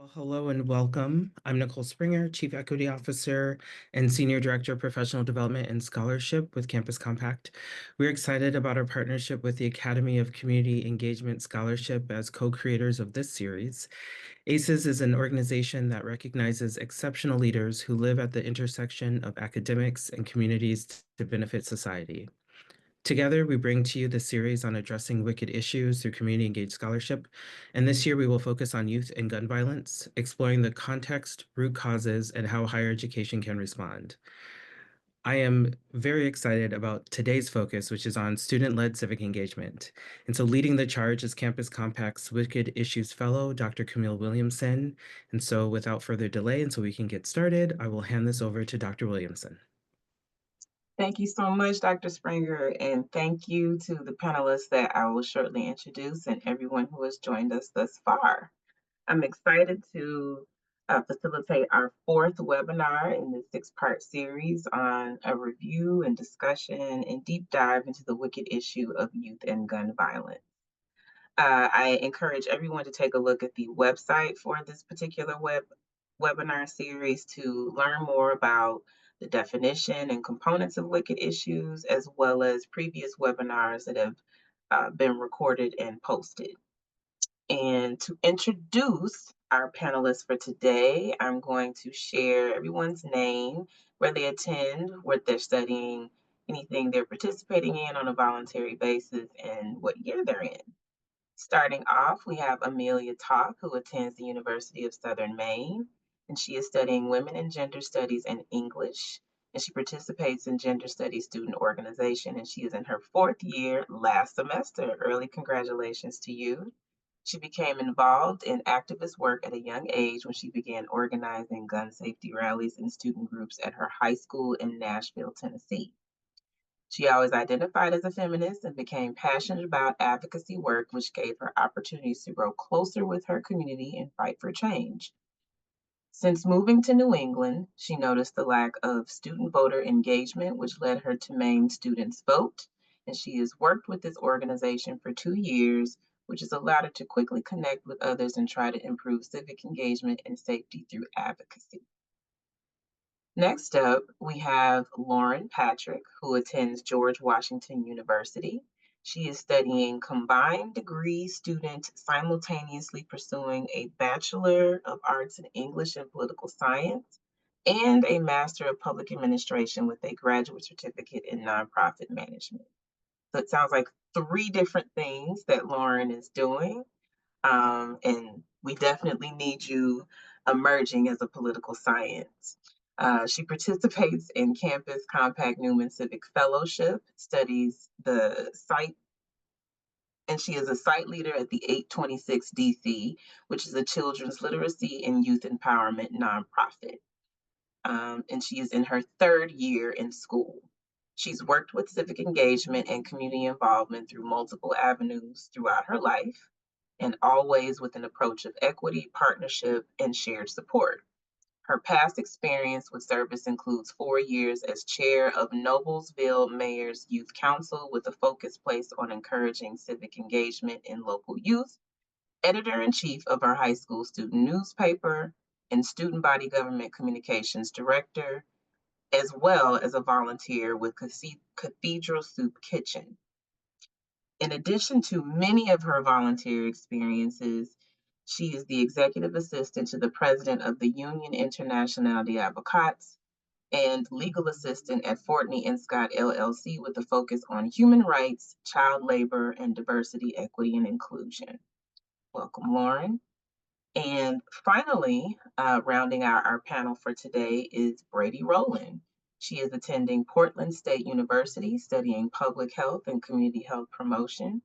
Well, hello and welcome. I'm Nicole Springer, Chief Equity Officer and Senior Director of Professional Development and Scholarship with Campus Compact. We're excited about our partnership with the Academy of Community Engagement Scholarship as co-creators of this series. ACES is an organization that recognizes exceptional leaders who live at the intersection of academics and communities to benefit society. Together, we bring to you the series on addressing wicked issues through community engaged scholarship. And this year, we will focus on youth and gun violence, exploring the context, root causes, and how higher education can respond. I am very excited about today's focus, which is on student-led civic engagement. And so leading the charge is Campus Compact's Wicked Issues Fellow, Dr. Camille Williamson. And so without further delay, and so we can get started, I will hand this over to Dr. Williamson. Thank you so much, Dr. Springer, and thank you to the panelists that I will shortly introduce and everyone who has joined us thus far. I'm excited to facilitate our fourth webinar in this six-part series on a review and discussion and deep dive into the wicked issue of youth and gun violence. I encourage everyone to take a look at the website for this particular webinar series to learn more about the definition and components of wicked issues, as well as previous webinars that have been recorded and posted. And to introduce our panelists for today, I'm going to share everyone's name, where they attend, what they're studying, anything they're participating in on a voluntary basis, and what year they're in. Starting off, we have Amelia Talk, who attends the University of Southern Maine, and she is studying Women and Gender Studies and English, and she participates in Gender Studies Student Organization, and she is in her fourth year last semester. Early congratulations to you. She became involved in activist work at a young age when she began organizing gun safety rallies and student groups at her high school in Nashville, Tennessee. She always identified as a feminist and became passionate about advocacy work, which gave her opportunities to grow closer with her community and fight for change. Since moving to New England, she noticed the lack of student voter engagement, which led her to Maine Students Vote, and she has worked with this organization for 2 years, which has allowed her to quickly connect with others and try to improve civic engagement and safety through advocacy. Next up, we have Lauren Patrick, who attends George Washington University. She is studying combined degree student simultaneously pursuing a Bachelor of Arts in English and Political Science and a Master of Public Administration with a graduate certificate in nonprofit management. So it sounds like three different things that Lauren is doing. And we definitely need you emerging as a political science. She participates in Campus Compact Newman Civic Fellowship, studies the site, and she is a site leader at the 826 DC, which is a children's literacy and youth empowerment nonprofit. And she is in her third year in school. She's worked with civic engagement and community involvement through multiple avenues throughout her life, and always with an approach of equity, partnership, and shared support. Her past experience with service includes 4 years as chair of Noblesville Mayor's Youth Council with a focus placed on encouraging civic engagement in local youth, editor-in-chief of her high school student newspaper, and student body government communications director, as well as a volunteer with Cathedral Soup Kitchen. In addition to many of her volunteer experiences, she is the executive assistant to the president of the Union Internationale d'Avocats and legal assistant at Fortney and Scott LLC with a focus on human rights, child labor, and diversity, equity, and inclusion. Welcome, Lauren. And finally, rounding out our panel for today is Brady Rowland. She is attending Portland State University, studying public health and community health promotion.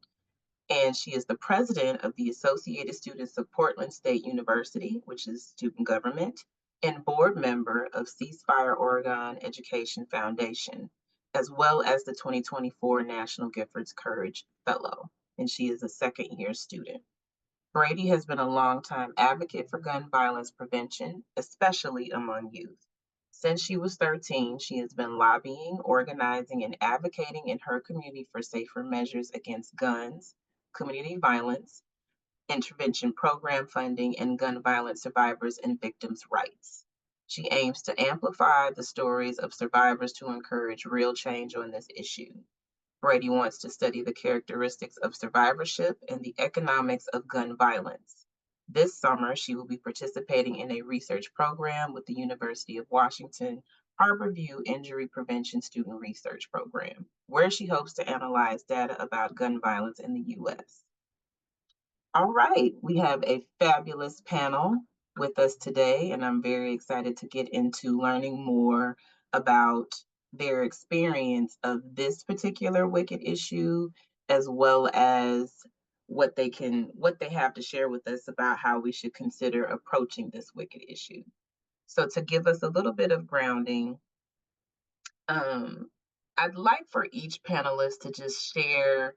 And she is the president of the Associated Students of Portland State University, which is student government, and board member of Ceasefire Oregon Education Foundation, as well as the 2024 National Giffords Courage Fellow. And she is a second year student. Brady has been a longtime advocate for gun violence prevention, especially among youth. Since she was 13, she has been lobbying, organizing, and advocating in her community for safer measures against guns, community violence, intervention program funding, and gun violence survivors and victims' rights. She aims to amplify the stories of survivors to encourage real change on this issue. Brady wants to study the characteristics of survivorship and the economics of gun violence. This summer, she will be participating in a research program with the University of Washington Harborview Injury Prevention Student Research Program, where she hopes to analyze data about gun violence in the US. All right, we have a fabulous panel with us today, and I'm very excited to get into learning more about their experience of this particular wicked issue, as well as what they have to share with us about how we should consider approaching this wicked issue. So to give us a little bit of grounding, um, I'd like for each panelist to just share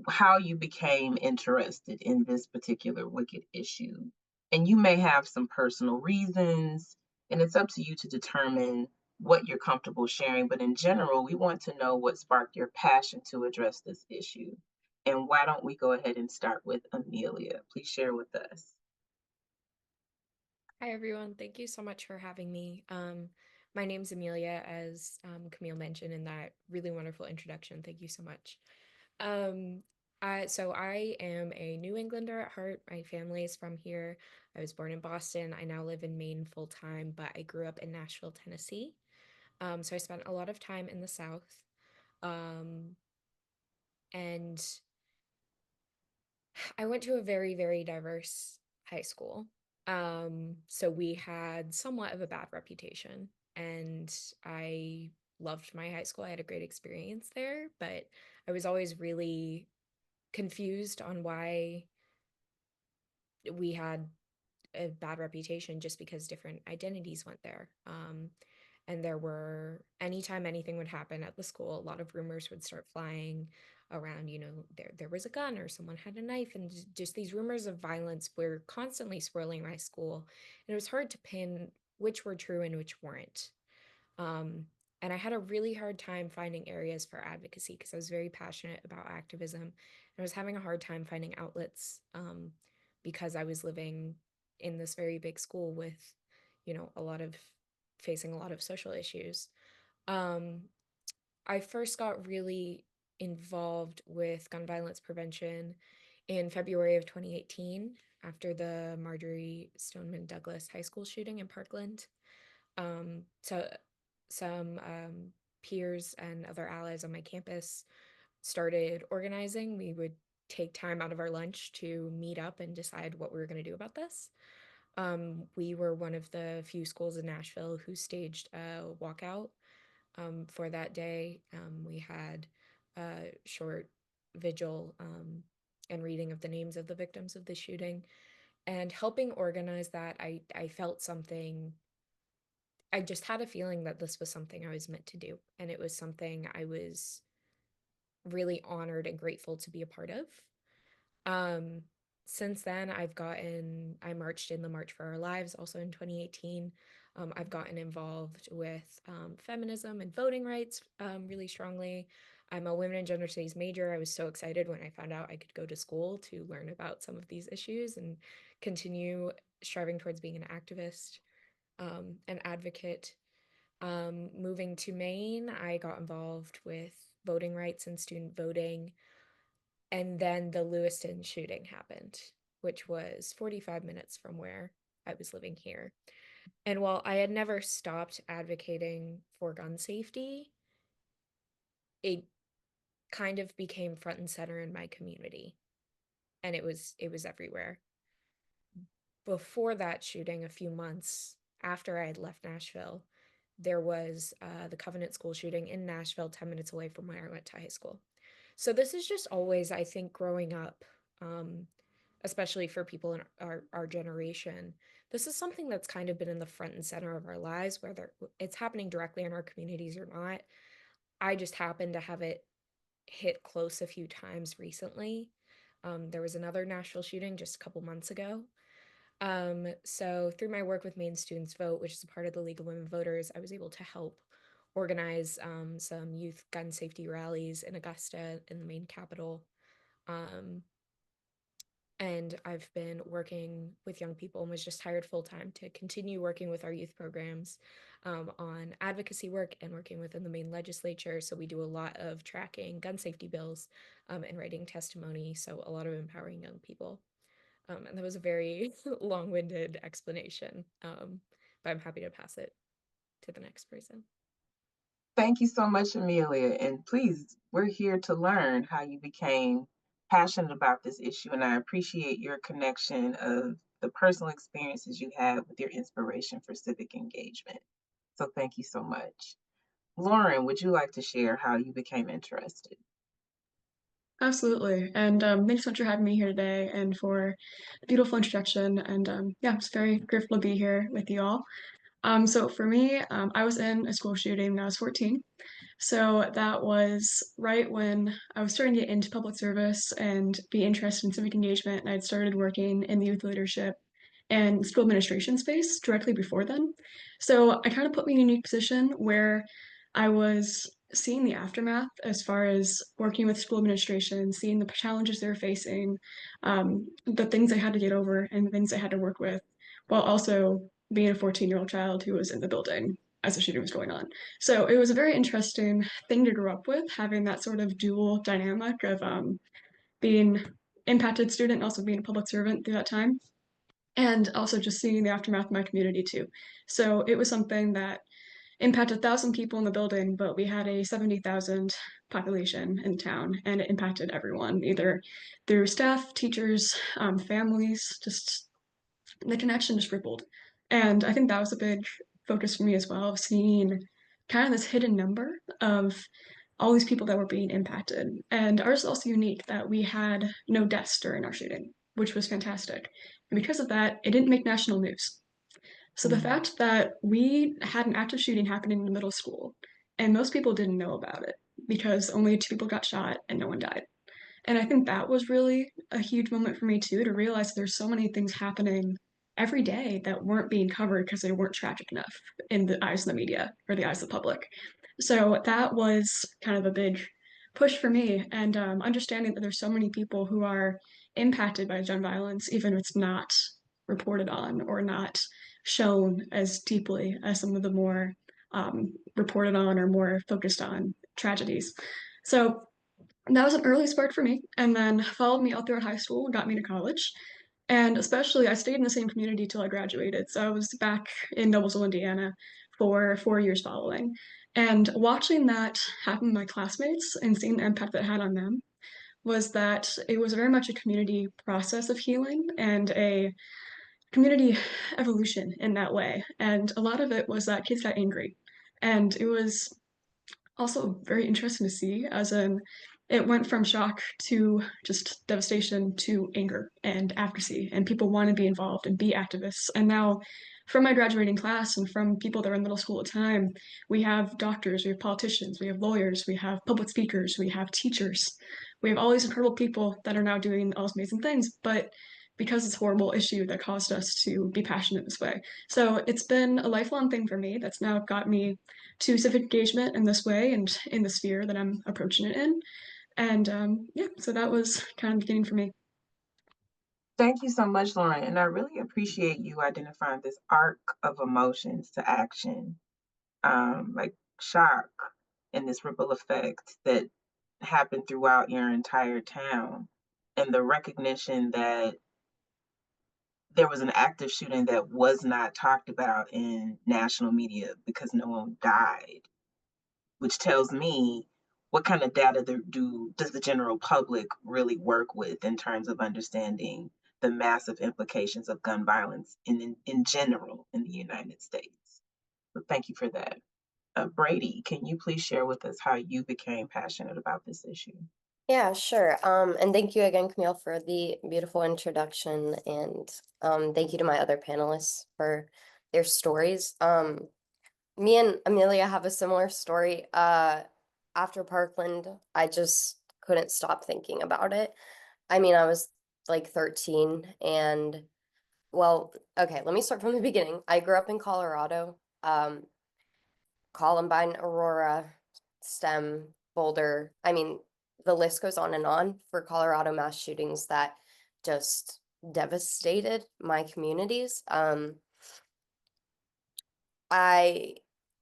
how you became interested in this particular wicked issue. And you may have some personal reasons, and it's up to you to determine what you're comfortable sharing. But in general, we want to know what sparked your passion to address this issue. And why don't we go ahead and start with Amelia? Please share with us. Hi, everyone. Thank you so much for having me. My name's Amelia, as Camille mentioned in that really wonderful introduction. Thank you so much. Um, so I am a New Englander at heart. My family is from here. I was born in Boston. I now live in Maine full time, but I grew up in Nashville, Tennessee. So I spent a lot of time in the South. Um, and I went to a very, very diverse high school. So we had somewhat of a bad reputation, and I loved my high school. I had a great experience there, but I was always really confused on why we had a bad reputation just because different identities went there. And there were anytime anything would happen at the school, a lot of rumors would start flying around, there was a gun or someone had a knife, and just these rumors of violence were constantly swirling my school. And it was hard to pin which were true and which weren't. Um, and I had a really hard time finding areas for advocacy because I was very passionate about activism. And I was having a hard time finding outlets because I was living in this very big school with, a lot of facing a lot of social issues. Um, I first got really involved with gun violence prevention in February of 2018 after the Marjorie Stoneman Douglas High School shooting in Parkland. So some peers and other allies on my campus started organizing. We would take time out of our lunch to meet up and decide what we were going to do about this. We were one of the few schools in Nashville who staged a walkout for that day. We had a short vigil and reading of the names of the victims of the shooting. And helping organize that, I felt something. I just had a feeling that this was something I was meant to do, and it was something I was really honored and grateful to be a part of. Um, since then, I marched in the March for Our Lives also in 2018. I've gotten involved with feminism and voting rights really strongly. I'm a women and gender studies major. I was so excited when I found out I could go to school to learn about some of these issues and continue striving towards being an activist, an advocate. Moving to Maine, I got involved with voting rights and student voting. And then the Lewiston shooting happened, which was 45 minutes from where I was living here. And while I had never stopped advocating for gun safety, it kind of became front and center in my community, and it was everywhere. Before that shooting, a few months after I had left Nashville, there was the Covenant School shooting in Nashville, 10 minutes away from where I went to high school. So this is just always, I think, growing up, um, especially for people in our generation, this is something that's kind of been in the front and center of our lives, whether it's happening directly in our communities or not. I just happen to have it hit close a few times recently. There was another Nashville shooting just a couple months ago. So through my work with Maine Students Vote, which is a part of the League of Women Voters, I was able to help organize some youth gun safety rallies in Augusta, in the Maine capital. Um, And I've been working with young people and was just hired full time to continue working with our youth programs on advocacy work and working within the Maine legislature. So we do a lot of tracking gun safety bills and writing testimony. So a lot of empowering young people. And that was a very long-winded explanation, but I'm happy to pass it to the next person. Thank you so much, Amelia. And please, we're here to learn how you became passionate about this issue. And I appreciate your connection of the personal experiences you had with your inspiration for civic engagement. So thank you so much. Lauren, would you like to share how you became interested? Absolutely. And thanks so much for having me here today and for a beautiful introduction. And yeah, it's very grateful to be here with you all. So for me, I was in a school shooting when I was 14. So that was right when I was starting to get into public service and be interested in civic engagement. And I'd started working in the youth leadership and school administration space directly before then. So I kind of put me in a unique position where I was seeing the aftermath as far as working with school administration, seeing the challenges they were facing, the things I had to get over, and the things I had to work with, while also being a 14-year-old child who was in the building as the shooting was going on. So it was a very interesting thing to grow up with, having that sort of dual dynamic of being impacted student and also being a public servant through that time, and also just seeing the aftermath of my community too. So it was something that impacted 1,000 people in the building, but we had a 70,000 population in town, and it impacted everyone, either through staff, teachers, families, just the connection just rippled. And I think that was a big focus for me as well, of seeing kind of this hidden number of all these people that were being impacted. And ours is also unique that we had no deaths during our shooting, which was fantastic. And because of that, it didn't make national news. So the Mm. fact that we had an active shooting happening in the middle school, and most people didn't know about it because only two people got shot and no one died. And I think that was really a huge moment for me too, to realize there's so many things happening every day that weren't being covered because they weren't tragic enough in the eyes of the media or the eyes of the public. So that was kind of a big push for me, and understanding that there's so many people who are impacted by gun violence, even if it's not reported on or not shown as deeply as some of the more reported on or more focused on tragedies. So that was an early spark for me, and then followed me all throughout high school, got me to college. And especially, I stayed in the same community till I graduated. So I was back in Noblesville, Indiana for 4 years following. And watching that happen with my classmates and seeing the impact that had on them was that it was very much a community process of healing and a community evolution in that way. And a lot of it was that kids got angry. And it was also very interesting to see, as in it went from shock to just devastation to anger and advocacy, and people want to be involved and be activists. And now, from my graduating class and from people that are in middle school at the time, we have doctors, we have politicians, we have lawyers, we have public speakers, we have teachers, we have all these incredible people that are now doing all these amazing things. But because it's a horrible issue that caused us to be passionate this way. So it's been a lifelong thing for me that's now got me to civic engagement in this way and in the sphere that I'm approaching it in. And yeah, so that was kind of the beginning for me. Thank you so much, Lauren. And I really appreciate you identifying this arc of emotions to action, like shock and this ripple effect that happened throughout your entire town. And the recognition that there was an active shooting that was not talked about in national media because no one died, which tells me what kind of data does the general public really work with in terms of understanding the massive implications of gun violence in general in the United States. So thank you for that. Brady, can you please share with us how you became passionate about this issue? Yeah, sure. And thank you again, Camille, for the beautiful introduction, and thank you to my other panelists for their stories. Me and Amelia have a similar story. After Parkland, I just couldn't stop thinking about it. I mean, I was like 13, and well, okay, let me start from the beginning. I grew up in Colorado. Columbine, Aurora, STEM, Boulder. I mean, the list goes on and on for Colorado mass shootings that just devastated my communities. I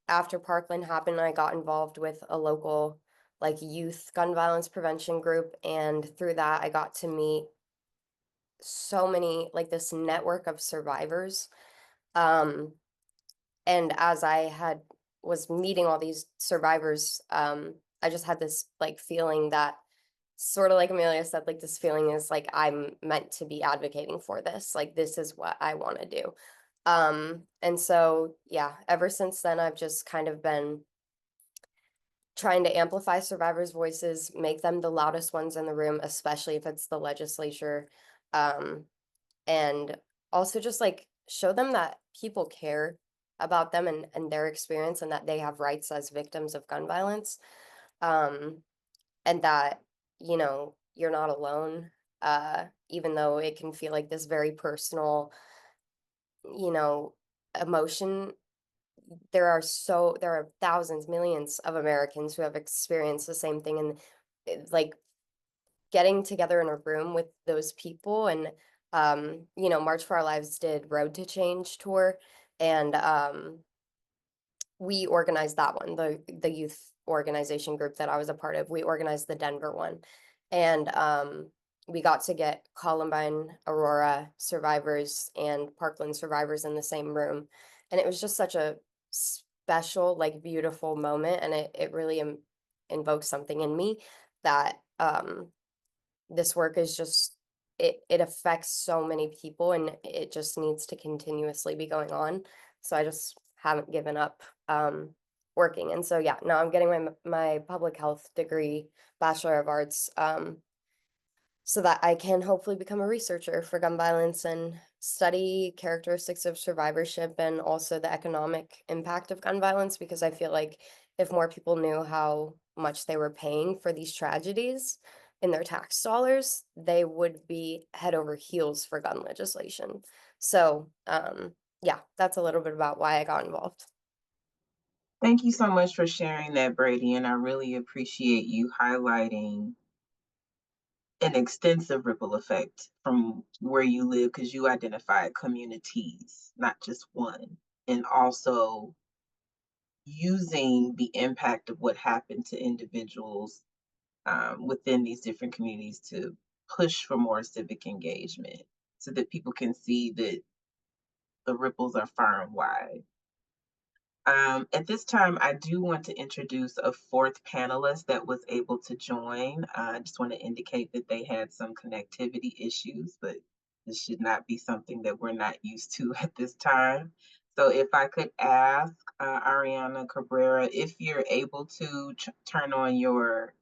After Parkland happened, I got involved with a local like youth gun violence prevention group, and through that I got to meet so many like this network of survivors. Um and as I had was meeting all these survivors, I just had this like feeling that, sort of like Amelia said, like this feeling is like I'm meant to be advocating for this. Like this is what I want to do. And so yeah, ever since then I've just kind of been trying to amplify survivors' voices, make them the loudest ones in the room, especially if it's the legislature. Um, and also just like show them that people care about them and their experience, and that they have rights as victims of gun violence. Um, and that, you're not alone, even though it can feel like this very personal, you know, emotion. There are thousands, millions of Americans who have experienced the same thing, and like getting together in a room with those people. And March for Our Lives did Road to Change tour, and we organized that one, the youth organization group that I was a part of. We organized the Denver one, and we got to get Columbine, Aurora survivors and Parkland survivors in the same room, and it was just such a special, like beautiful moment, and it really invoked something in me that this work is just it affects so many people, and it just needs to continuously be going on. So I just haven't given up working. And so yeah, now I'm getting my public health degree, Bachelor of Arts, so that I can hopefully become a researcher for gun violence and study characteristics of survivorship and also the economic impact of gun violence, because I feel like if more people knew how much they were paying for these tragedies in their tax dollars, they would be head over heels for gun legislation. So, yeah, that's a little bit about why I got involved. Thank you so much for sharing that, Brady, and I really appreciate you highlighting an extensive ripple effect from where you live, because you identified communities, not just one, and also using the impact of what happened to individuals within these different communities to push for more civic engagement so that people can see that the ripples are far and wide. At this time, I do want to introduce a fourth panelist that was able to join. I just want to indicate that they had some connectivity issues, but this should not be something that we're not used to at this time. So if I could ask Ariana Cabrera, if you're able to turn on your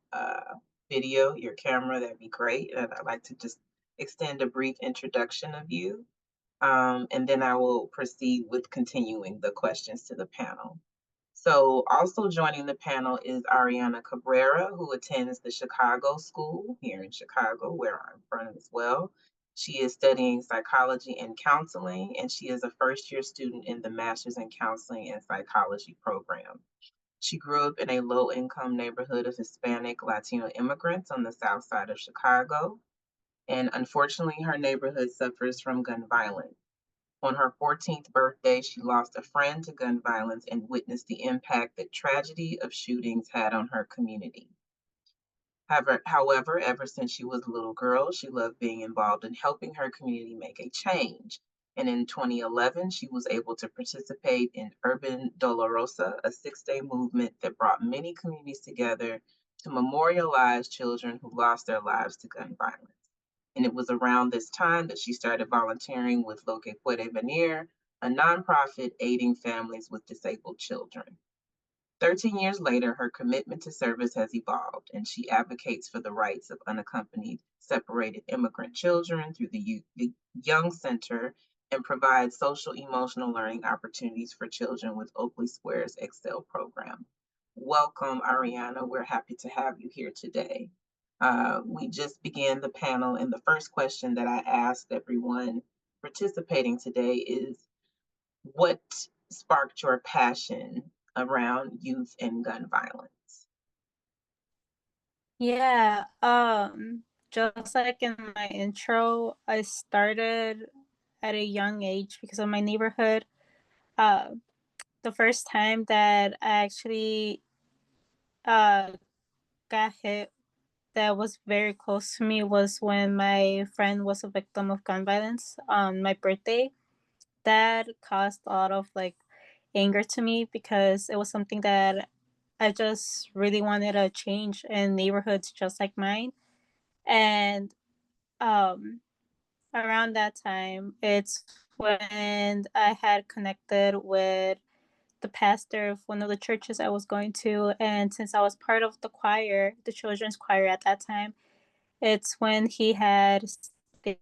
video, your camera, that'd be great. And I'd like to just extend a brief introduction of you. And then I will proceed with continuing the questions to the panel. So also joining the panel is Ariana Cabrera, who attends the Chicago School here in Chicago, where I'm from as well. She is studying psychology and counseling, and she is a first-year student in the Master's in Counseling and Psychology program. She grew up in a low-income neighborhood of Hispanic Latino immigrants on the south side of Chicago, and unfortunately, her neighborhood suffers from gun violence. On her 14th birthday, she lost a friend to gun violence and witnessed the impact that tragedy of shootings had on her community. However, ever since she was a little girl, she loved being involved in helping her community make a change. And in 2011, she was able to participate in Urban Dolorosa, a 6-day movement that brought many communities together to memorialize children who lost their lives to gun violence. And it was around this time that she started volunteering with Lo que Puede Venir, a nonprofit aiding families with disabled children. 13 years later, her commitment to service has evolved, and she advocates for the rights of unaccompanied separated immigrant children through the Young Center, and provides social emotional learning opportunities for children with Oakley Square's Excel program. Welcome, Ariana. We're happy to have you here today. We just began the panel, and the first question that I asked everyone participating today is, what sparked your passion around youth and gun violence? Yeah, just like in my intro, I started at a young age because of my neighborhood. Uh, the first time that I actually uh, got hit that was very close to me was when my friend was a victim of gun violence on my birthday. That caused a lot of like anger to me because it was something that I just really wanted to change in neighborhoods just like mine. And um, around that time, it's when I had connected with the pastor of one of the churches I was going to. And since I was part of the choir, the children's choir at that time, it's when he had stated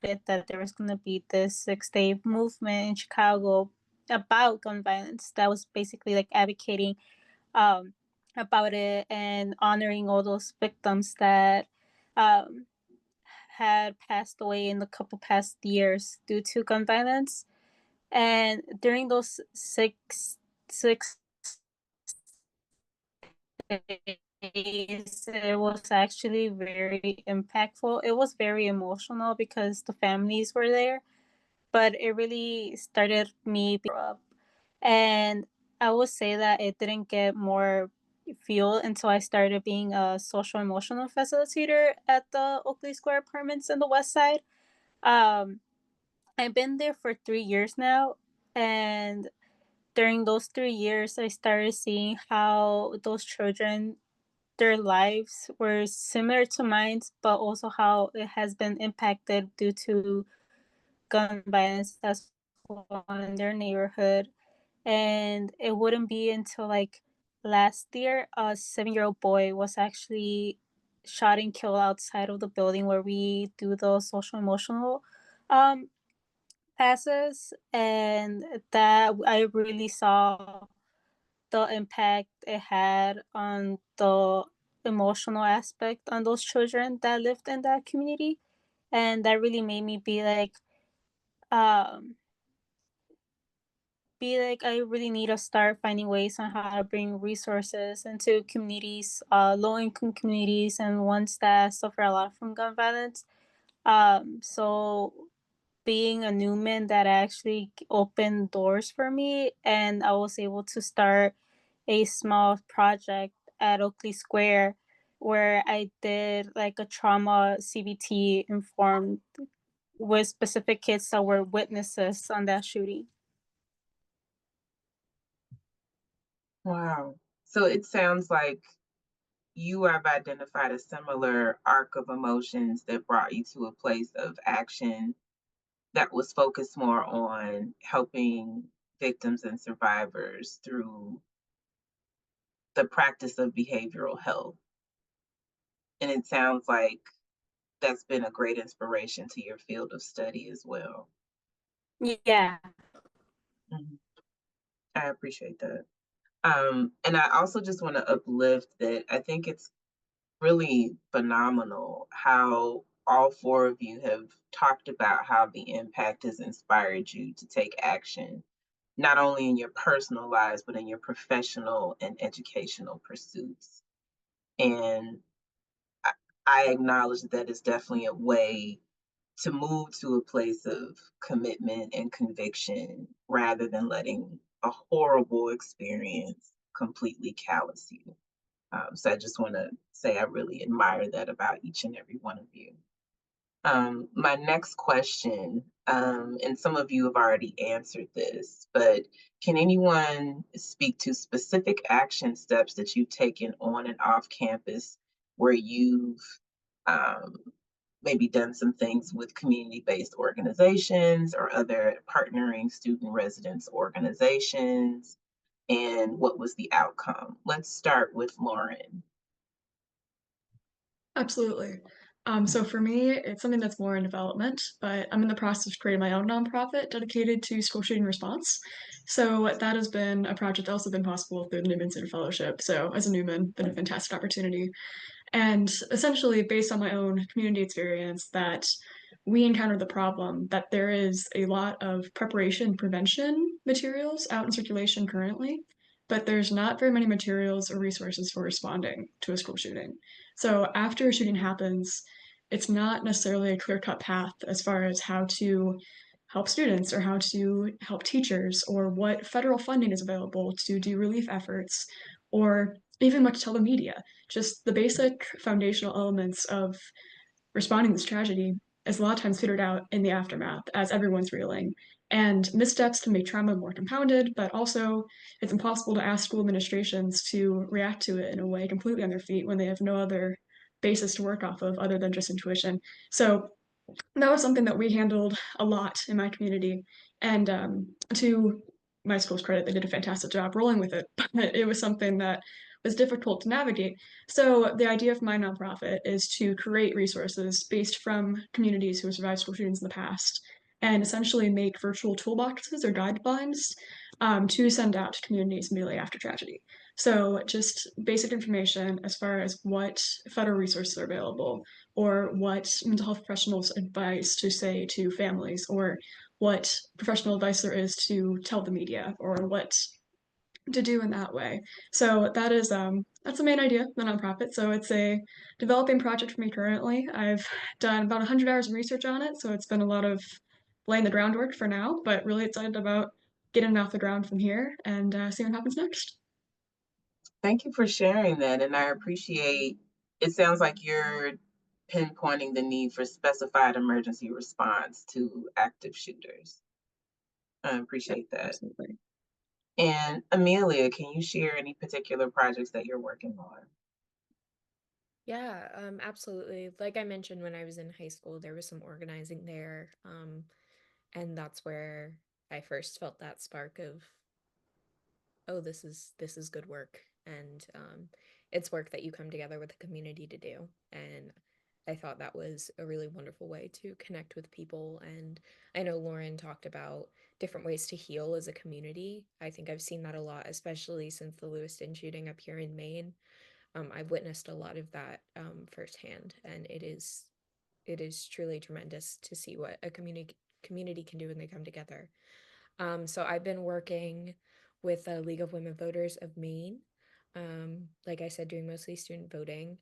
that there was going to be this 6 day movement in Chicago about gun violence that was basically like advocating um, about it and honoring all those victims that um, had passed away in the couple past years due to gun violence. And during those six days, it was actually very impactful. It was very emotional because the families were there, but it really started me up. And I would say that it didn't get more fuel until I started being a social emotional facilitator at the Oakley Square Apartments in the West Side. Um, I've been there for 3 years now, and during those 3 years, I started seeing how those children, their lives were similar to mine, but also how it has been impacted due to gun violence as well in their neighborhood. And it wouldn't be until like last year, a 7-year-old boy was actually shot and killed outside of the building where we do the social emotional um, passes, and that I really saw the impact it had on the emotional aspect on those children that lived in that community. And that really made me um be like I really need to start finding ways on how to bring resources into communities, low income communities and ones that suffer a lot from gun violence. So being a Newman, that actually opened doors for me, and I was able to start a small project at Oakley Square where I did like a trauma CBT informed with specific kids that were witnesses on that shooting. Wow. So it sounds like you have identified a similar arc of emotions that brought you to a place of action that was focused more on helping victims and survivors through the practice of behavioral health. And it sounds like that's been a great inspiration to your field of study as well. Yeah. Mhm. I appreciate that. And I also just want to uplift that I think it's really phenomenal how all four of you have talked about how the impact has inspired you to take action, not only in your personal lives, but in your professional and educational pursuits. And I, I acknowledge that it's definitely a way to move to a place of commitment and conviction rather than letting a horrible experience completely callous you. So I just want to say I really admire that about each and every one of you. My next question, and some of you have already answered this, but can anyone speak to specific action steps that you've taken on and off campus where you've um, maybe done some things with community-based organizations or other partnering student residence organizations? And what was the outcome? Let's start with Lauren. Absolutely. So for me, it's something that's more in development, but I'm in the process of creating my own nonprofit dedicated to school shooting response. So that has been a project that's also been possible through the Newman Center Fellowship. So as a Newman, been a fantastic opportunity. And essentially, based on my own community experience, that we encountered the problem that there is a lot of preparation prevention materials out in circulation currently, but there's not very many materials or resources for responding to a school shooting. So after a shooting happens, it's not necessarily a clear-cut path as far as how to help students or how to help teachers or what federal funding is available to do relief efforts or even what to tell the media. Just the basic foundational elements of responding to this tragedy is a lot of times figured out in the aftermath as everyone's reeling. And missteps can make trauma more compounded, but also it's impossible to ask school administrations to react to it in a way completely on their feet when they have no other basis to work off of other than just intuition. So that was something that we handled a lot in my community. And to my school's credit, they did a fantastic job rolling with it, but it was something that was difficult to navigate. So the idea of my nonprofit is to create resources based from communities who have survived school shootings in the past and essentially make virtual toolboxes or guidelines to send out to communities immediately after tragedy. So just basic information as far as what federal resources are available, or what mental health professionals advise to say to families, or what professional advice there is to tell the media, or what to do in that way. So that is that's the main idea of the nonprofit. So it's a developing project for me currently. I've done about 100 hours of research on it, so it's been a lot of laying the groundwork for now, but really excited about getting it off the ground from here and seeing what happens next. Thank you for sharing that, and I appreciate it sounds like you're pinpointing the need for specified emergency response to active shooters. I Yeah, appreciate that. absolutely. And Amelia, can you share any particular projects that you're working on? Yeah, absolutely. Like I mentioned, when I was in high school, there was some organizing there. And that's where I first felt that spark of, oh, this is good work. And it's work that you come together with the community to do. And I thought that was a really wonderful way to connect with people. And I know Lauren talked about different ways to heal as a community. I think I've seen that a lot, especially since the Lewiston shooting up here in Maine. I've witnessed a lot of that firsthand, and it is truly tremendous to see what a community can do when they come together. So I've been working with the League of Women Voters of Maine. Like I said, doing mostly student voting.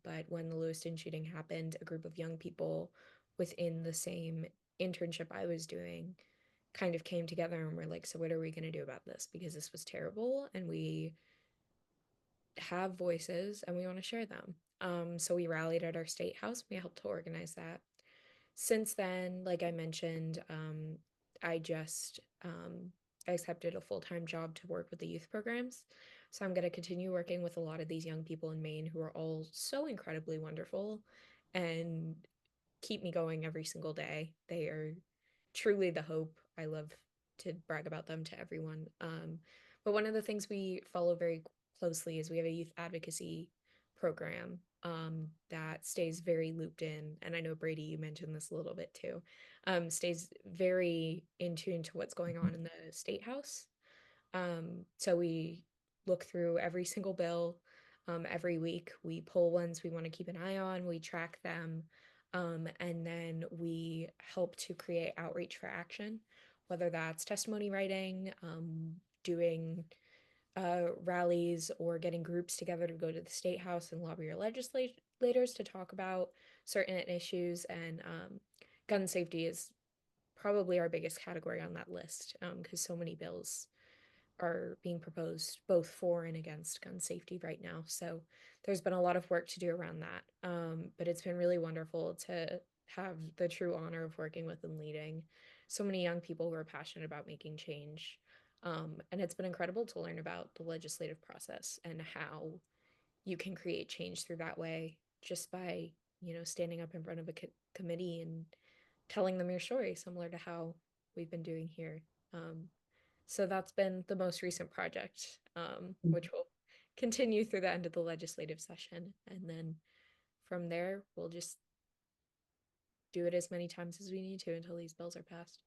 But when the Lewiston shooting happened, a group of young people within the same internship I was doing kind of came together and were like, so what are we going to do about this? Because this was terrible, and we have voices and we want to share them. So we rallied at our state house. We helped to organize that. Since then, like I mentioned, I just accepted a full-time job to work with the youth programs. So I'm going to continue working with a lot of these young people in Maine who are all so incredibly wonderful and keep me going every single day. They are truly the hope. I love to brag about them to everyone. But one of the things we follow very closely is we have a youth advocacy program that stays very looped in. And I know, Brady, you mentioned this a little bit too, stays very in tune to what's going on in the state house. So we look through every single bill every week. We pull ones we want to keep an eye on, we track them, and then we help to create outreach for action, whether that's testimony writing, doing rallies, or getting groups together to go to the state house and lobby your legislators to talk about certain issues. And gun safety is probably our biggest category on that list because so many bills are being proposed both for and against gun safety right now. So there's been a lot of work to do around that. But it's been really wonderful to have the true honor of working with and leading so many young people who are passionate about making change. And it's been incredible to learn about the legislative process and how you can create change through that way just by, standing up in front of a committee and telling them your story, similar to how we've been doing here. So that's been the most recent project, which will continue through the end of the legislative session. And then from there, we'll just do it as many times as we need to until these bills are passed.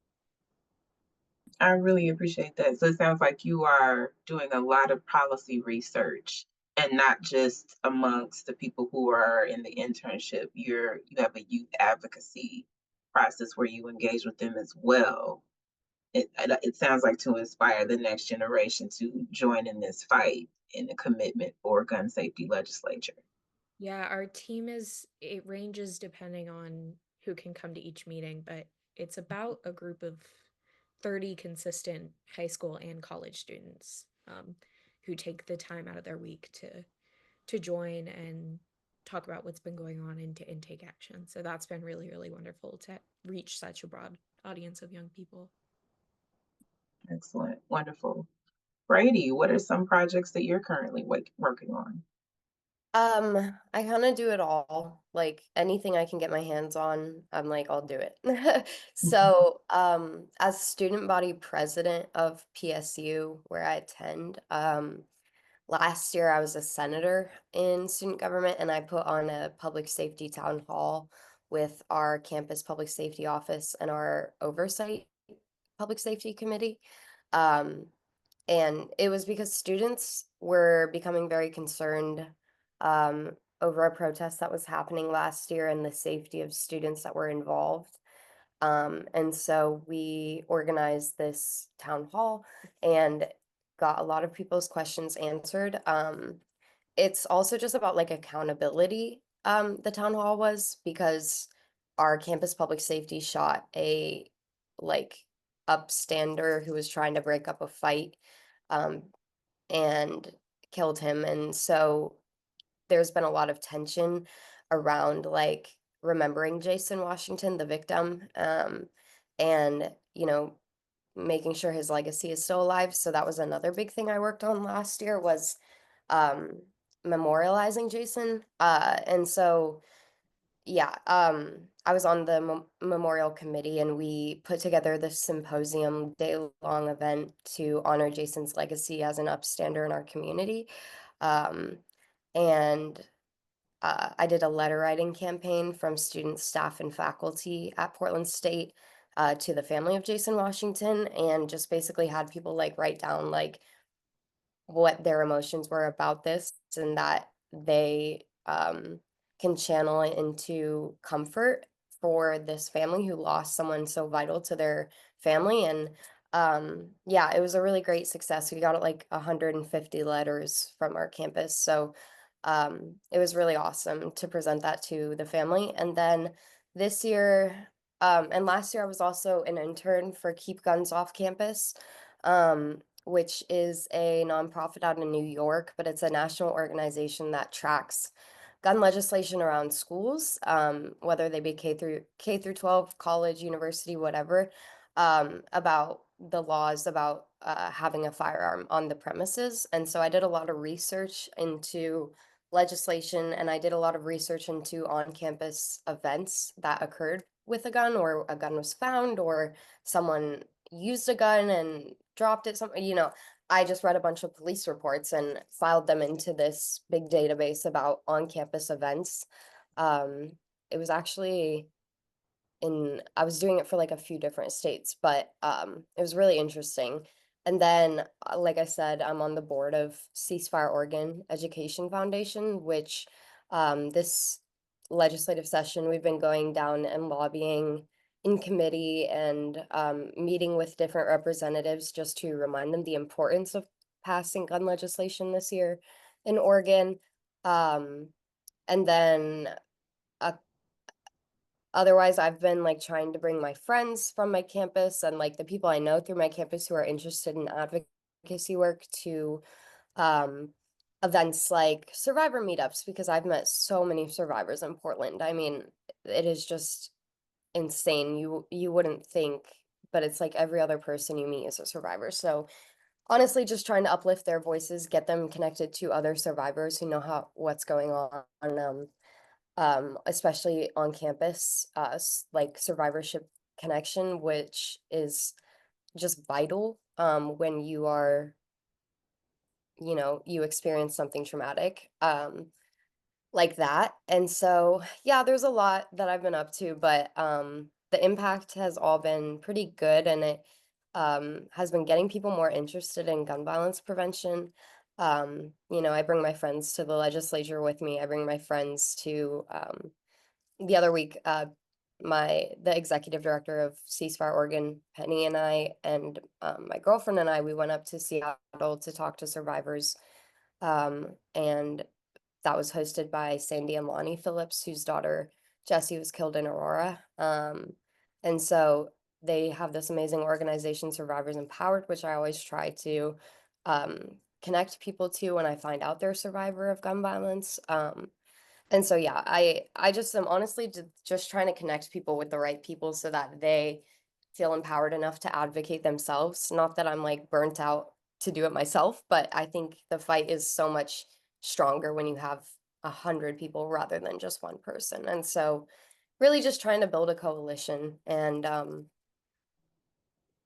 I really appreciate that. So it sounds like you are doing a lot of policy research and not just amongst the people who are in the internship. You have a youth advocacy process where you engage with them as well. It sounds like to inspire the next generation to join in this fight in the commitment for gun safety legislature. Yeah, our team it ranges depending on who can come to each meeting, but it's about a group of 30 consistent high school and college students who take the time out of their week to join and talk about what's been going on and take action. So that's been really, really wonderful to reach such a broad audience of young people. Excellent. Wonderful. Brady, what are some projects that you're currently working on? I kind of do it all. Like anything I can get my hands on, I'm like, I'll do it. So, as student body president of PSU, where I attend, last year I was a senator in student government, and I put on a public safety town hall with our campus public safety office and our oversight public safety committee. Um, and it was because students were becoming very concerned over a protest that was happening last year and the safety of students that were involved. And so we organized this town hall and got a lot of people's questions answered. It's also just about like accountability, the town hall was, because our campus public safety shot a like upstander who was trying to break up a fight, um, and killed him. And so there's been a lot of tension around like remembering Jason Washington, the victim, and making sure his legacy is still alive. So that was another big thing I worked on last year was um memorializing Jason. And so yeah, I was on the memorial committee, and we put together this symposium day-long event to honor Jason's legacy as an upstander in our community. Um, and I did a letter writing campaign from students, staff, and faculty at Portland State to the family of Jason Washington, and just basically had people like write down like what their emotions were about this, and that they can channel it into comfort for this family who lost someone so vital to their family. And yeah, it was a really great success. We got like 150 letters from our campus. So it was really awesome to present that to the family. And then this year, and last year, I was also an intern for Keep Guns Off Campus. Which is a nonprofit out in New York, but it's a national organization that tracks gun legislation around schools, whether they be K through 12, college, university, whatever, about the laws about having a firearm on the premises. And so I did a lot of research into legislation, and I did a lot of research into on-campus events that occurred with a gun, or a gun was found, or someone used a gun and dropped it something, I just read a bunch of police reports and filed them into this big database about on-campus events. Um, it was actually I was doing it for like a few different states, but it was really interesting. And then, like I said, I'm on the board of Ceasefire Oregon Education Foundation, which this legislative session, we've been going down and lobbying in committee and meeting with different representatives just to remind them the importance of passing gun legislation this year in Oregon. Um, and then otherwise, I've been like trying to bring my friends from my campus and like the people I know through my campus who are interested in advocacy work to um, events like survivor meetups, because I've met so many survivors in Portland. I mean, it is just insane. You wouldn't think, but it's like every other person you meet is a survivor. So honestly, just trying to uplift their voices, get them connected to other survivors who know what's going on. Especially on campus, like survivorship connection, which is just vital when you are, you experience something traumatic like that. And so, yeah, there's a lot that I've been up to, but the impact has all been pretty good, and it has been getting people more interested in gun violence prevention. I bring my friends to the legislature with me. I bring my friends to the other week, the executive director of Ceasefire Oregon, Penny, and I, and my girlfriend and I, we went up to Seattle to talk to survivors, and that was hosted by Sandy and Lonnie Phillips, whose daughter Jessie was killed in Aurora. And so they have this amazing organization, Survivors Empowered, which I always try to connect people to when I find out they're a survivor of gun violence. And so, yeah, I just am honestly just trying to connect people with the right people so that they feel empowered enough to advocate themselves. Not that I'm like burnt out to do it myself, but I think the fight is so much stronger when you have 100 people rather than just one person. And so really just trying to build a coalition. And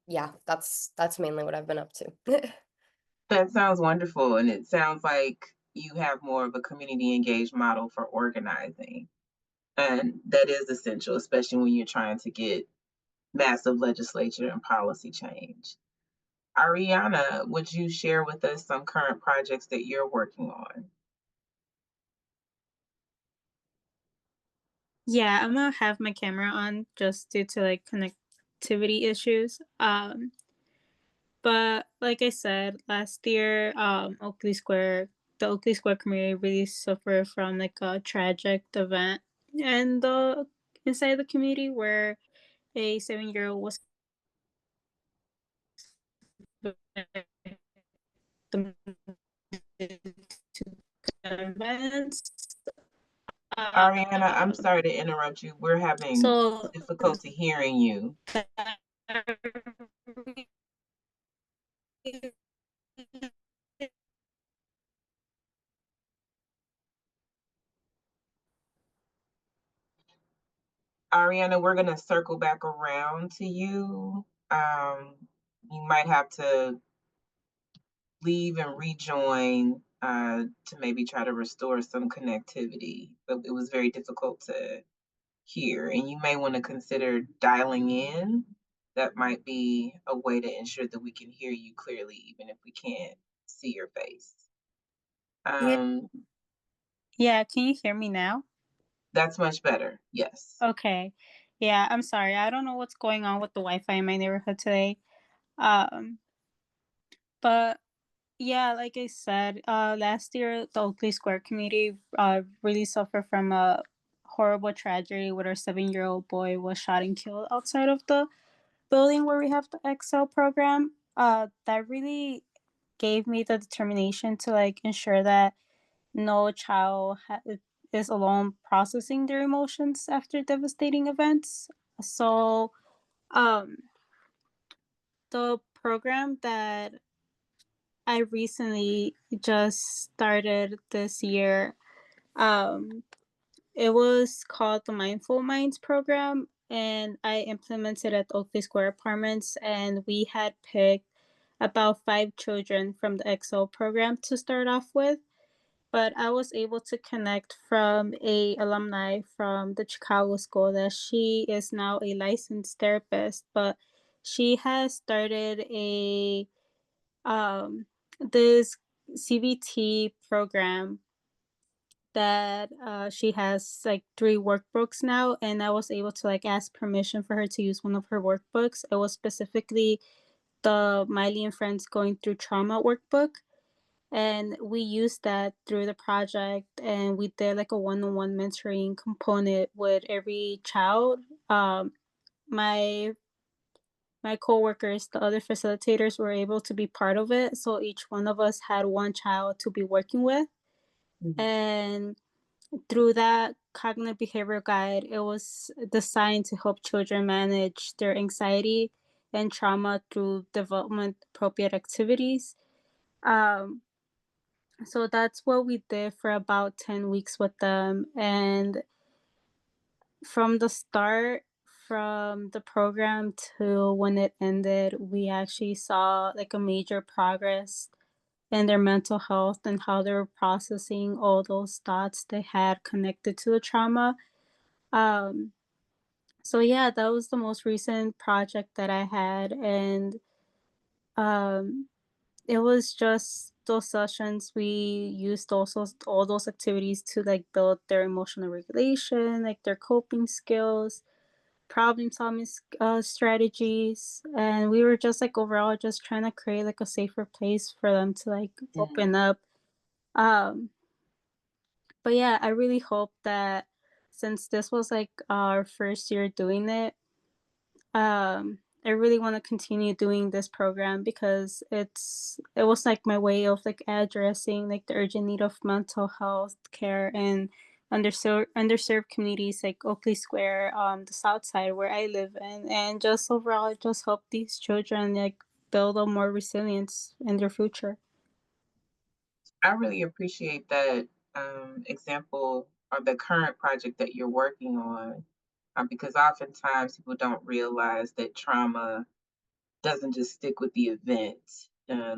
yeah, that's mainly what I've been up to. That sounds wonderful, and it sounds like you have more of a community engaged model for organizing, and that is essential, especially when you're trying to get massive legislature and policy change. Ariana, would you share with us some current projects that you're working on? Yeah, I'm gonna have my camera on just due to like connectivity issues. But like I said, last year, the Oakley Square community really suffered from like a tragic event, and the inside the community where a 7-year-old was to violence. Ariana, I'm Um, sorry to interrupt you. We're having so difficulty hearing you. that Ariana, we're gonna circle back around to you. You might have to leave and rejoin to maybe try to restore some connectivity. But it was very difficult to hear, and you may want to consider dialing in. That might be a way to ensure that we can hear you clearly, even if we can't see your face. yeah, Um, yeah, can you hear me now? that's much better. Yes. Okay. Yeah, I'm sorry. I don't know what's going on with the Wi-Fi in my neighborhood today. Um, but yeah, like I said, last year the Oakley Square community really suffered from a horrible tragedy where a 7-year-old boy was shot and killed outside of the building where we have the Excel program. That really gave me the determination to like ensure that no child is alone processing their emotions after devastating events. So, um, the program that I recently just started this year, um, it was called the Mindful Minds program, and I implemented at Oakley Square Apartments, and we had picked about 5 children from the XO program to start off with. But I was able to connect from a alumni from the Chicago school that she is now a licensed therapist, but she has started a this CBT program that she has like 3 workbooks now, and I was able to like ask permission for her to use one of her workbooks. It was specifically the Miley and Friends Going Through Trauma workbook, and we used that through the project, and we did like a one-on-one mentoring component with every child. My my coworkers, the other facilitators, were able to be part of it, so each one of us had one child to be working with. Mhm. And through that cognitive behavioral guide, it was designed to help children manage their anxiety and trauma through development appropriate activities. um, so that's what we did for about 10 weeks with them. And from the start, from the program to when it ended, we actually saw like a major progress in their mental health and how they were processing all those thoughts they had connected to the trauma. Um, so yeah, that was the most recent project that I had, and um, it was just those sessions. We used also all those activities to like build their emotional regulation, like their coping skills, problem solving strategies, and we were just like overall just trying to create like a safer place for them to like Mm. open up. Um, But yeah, I really hope that since this was like our first year doing it, I really want to continue doing this program because it was like my way of like addressing like the urgent need of mental health care and underserved communities like Oakley Square, the South Side where I live in, and just overall just help these children like build a more resilience in their future. I really appreciate that example or the current project that you're working on, because oftentimes people don't realize that trauma doesn't just stick with the event.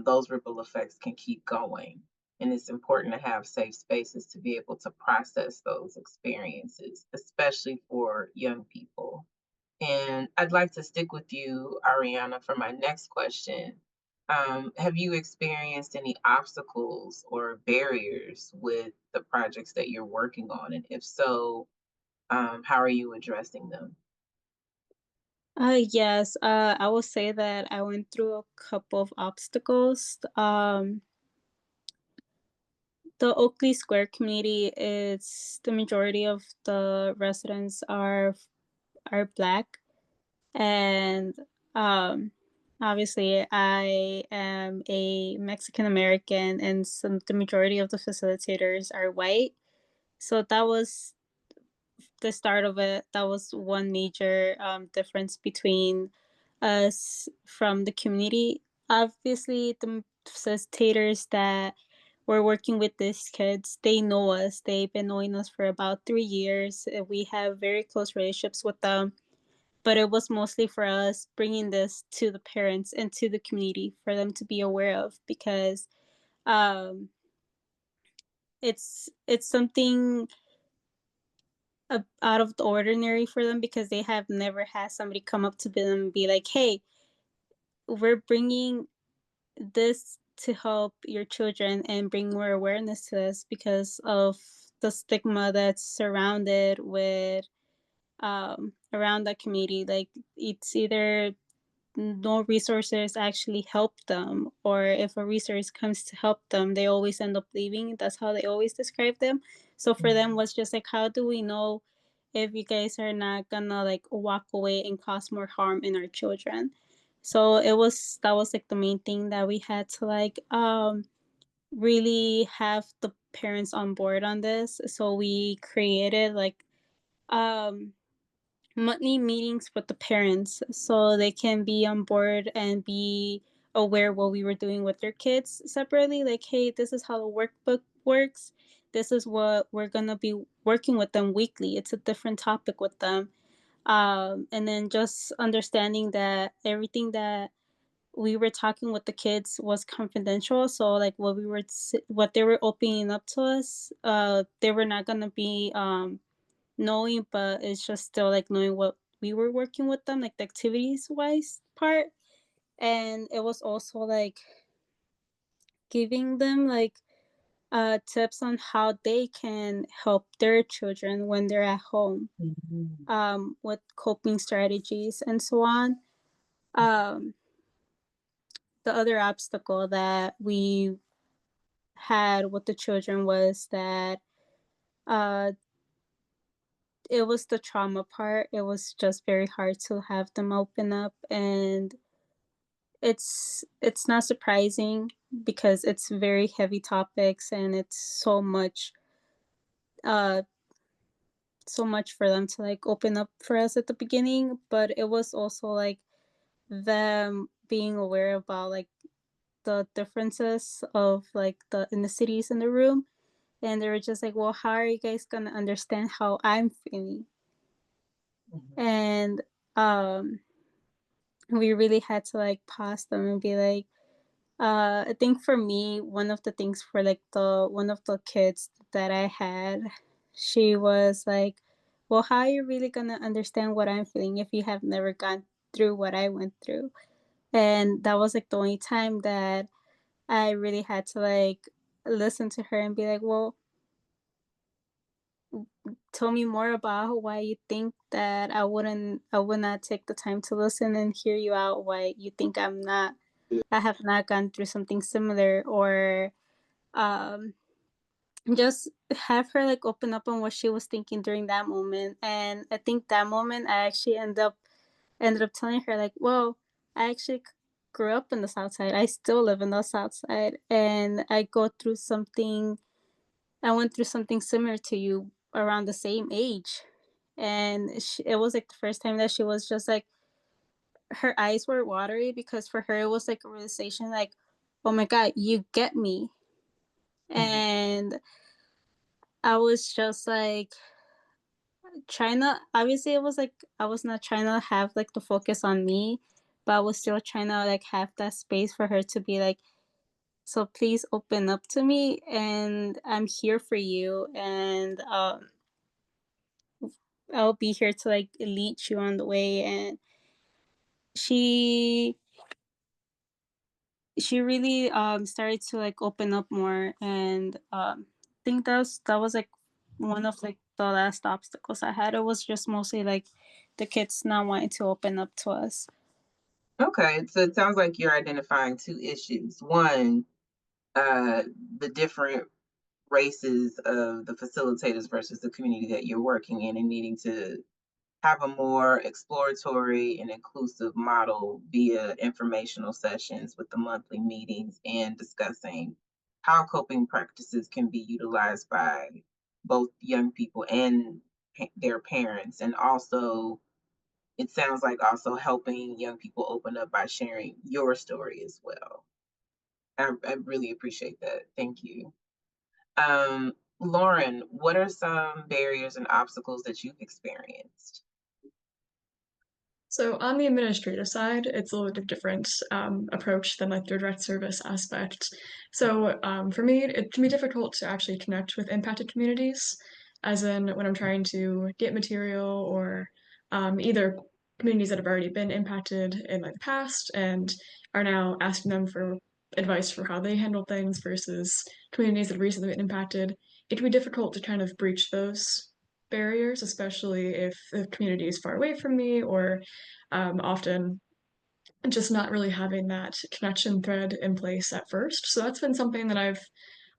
Those ripple effects can keep going. And it's important to have safe spaces to be able to process those experiences, especially for young people. And I'd like to stick with you, Ariana, for my next question. Have you experienced any obstacles or barriers with the projects that you're working on? And if so, how are you addressing them? Yes, I will say that I went through a couple of obstacles. The Oakley Square community is the majority of the residents are Black, and um, obviously I am a Mexican American, and the majority of the facilitators are white. So that was the start of it. That was one major difference between us from the community. Obviously, the facilitators that were working with these kids, they know us. They've been knowing us for about 3 years. We have very close relationships with them. But it was mostly for us bringing this to the parents and to the community for them to be aware of because um, it's something out of the ordinary for them because they have never had somebody come up to them and be like, "Hey, we're bringing this to help your children and bring more awareness to this because of the stigma that's surrounded with around that community. Like it's either no resources actually help them, or if a resource comes to help them, they always end up leaving. That's how they always describe them. So for them was just like, how do we know if you guys are not gonna like walk away and cause more harm in our children? So that was like the main thing that we had to like really have the parents on board on this. So we created like um monthly meetings with the parents so they can be on board and be aware what we were doing with their kids separately. Like, hey, this is how the workbook works. This is what we're gonna be working with them weekly. It's a different topic with them. And then just understanding that everything that we were talking with the kids was confidential. So like what they were opening up to us, they were not gonna be knowing, but it's just still like knowing what we were working with them, like the activities wise part. And it was also like giving them like tips on how they can help their children when they're at home, Mhm. with coping strategies and so on. Um, the other obstacle that we had with the children was that uh, it was the trauma part. It was just very hard to have them open up, and it's not surprising because it's very heavy topics and it's uh so much for them to like open up for us at the beginning, but it was also like them being aware about like the differences of like the in the cities in the room, and they were just like, well, how are you guys gonna understand how I'm feeling? Mhm. And um we really had to like pause them and be like, I think for me, one of the things for like the one of the kids that I had, she was like, "Well, how are you really gonna understand what I'm feeling if you have never gone through what I went through?" And that was like the only time that I really had to like listen to her and be like, "Well, tell me more about why you think that I would not take the time to listen and hear you out. Why you think I have not gone through something similar, or um just have her like open up on what she was thinking during that moment. And I think that moment I actually ended up telling her like, well, I actually grew up in the South Side. I still live in the South Side, and I went through something similar to you around the same age. And it was like the first time that she was just like, her eyes were watery, because for her it was like a realization like, oh my God, you get me. And I was just like trying to, obviously it was like I was not trying to have like the focus on me, but I was still trying to like have that space for her to be like, so please open up to me, and I'm here for you, and I'll be here to like lead you on the way. And she she really started to like open up more. And I think that was like one of like the last obstacles I had. It was just mostly like the kids not wanting to open up to us. Okay, so it sounds like you're identifying two issues. One, uh, the different races of the facilitators versus the community that you're working in, and needing to have a more exploratory and inclusive model via informational sessions with the monthly meetings, and discussing how coping practices can be utilized by both young people and their parents. And also, it sounds like also helping young people open up by sharing your story as well. I really appreciate that. Thank you. Lauren, what are some barriers and obstacles that you've experienced? So on the administrative side, it's a little bit different approach than like the direct service aspect. So for me, it can be difficult to actually connect with impacted communities, as in when I'm trying to get material, or either communities that have already been impacted in like the past and are now asking them for advice for how they handle things versus communities that have recently been impacted. It can be difficult to kind of breach those barriers, especially if the community is far away from me, or often just not really having that connection thread in place at first. So that's been something that I've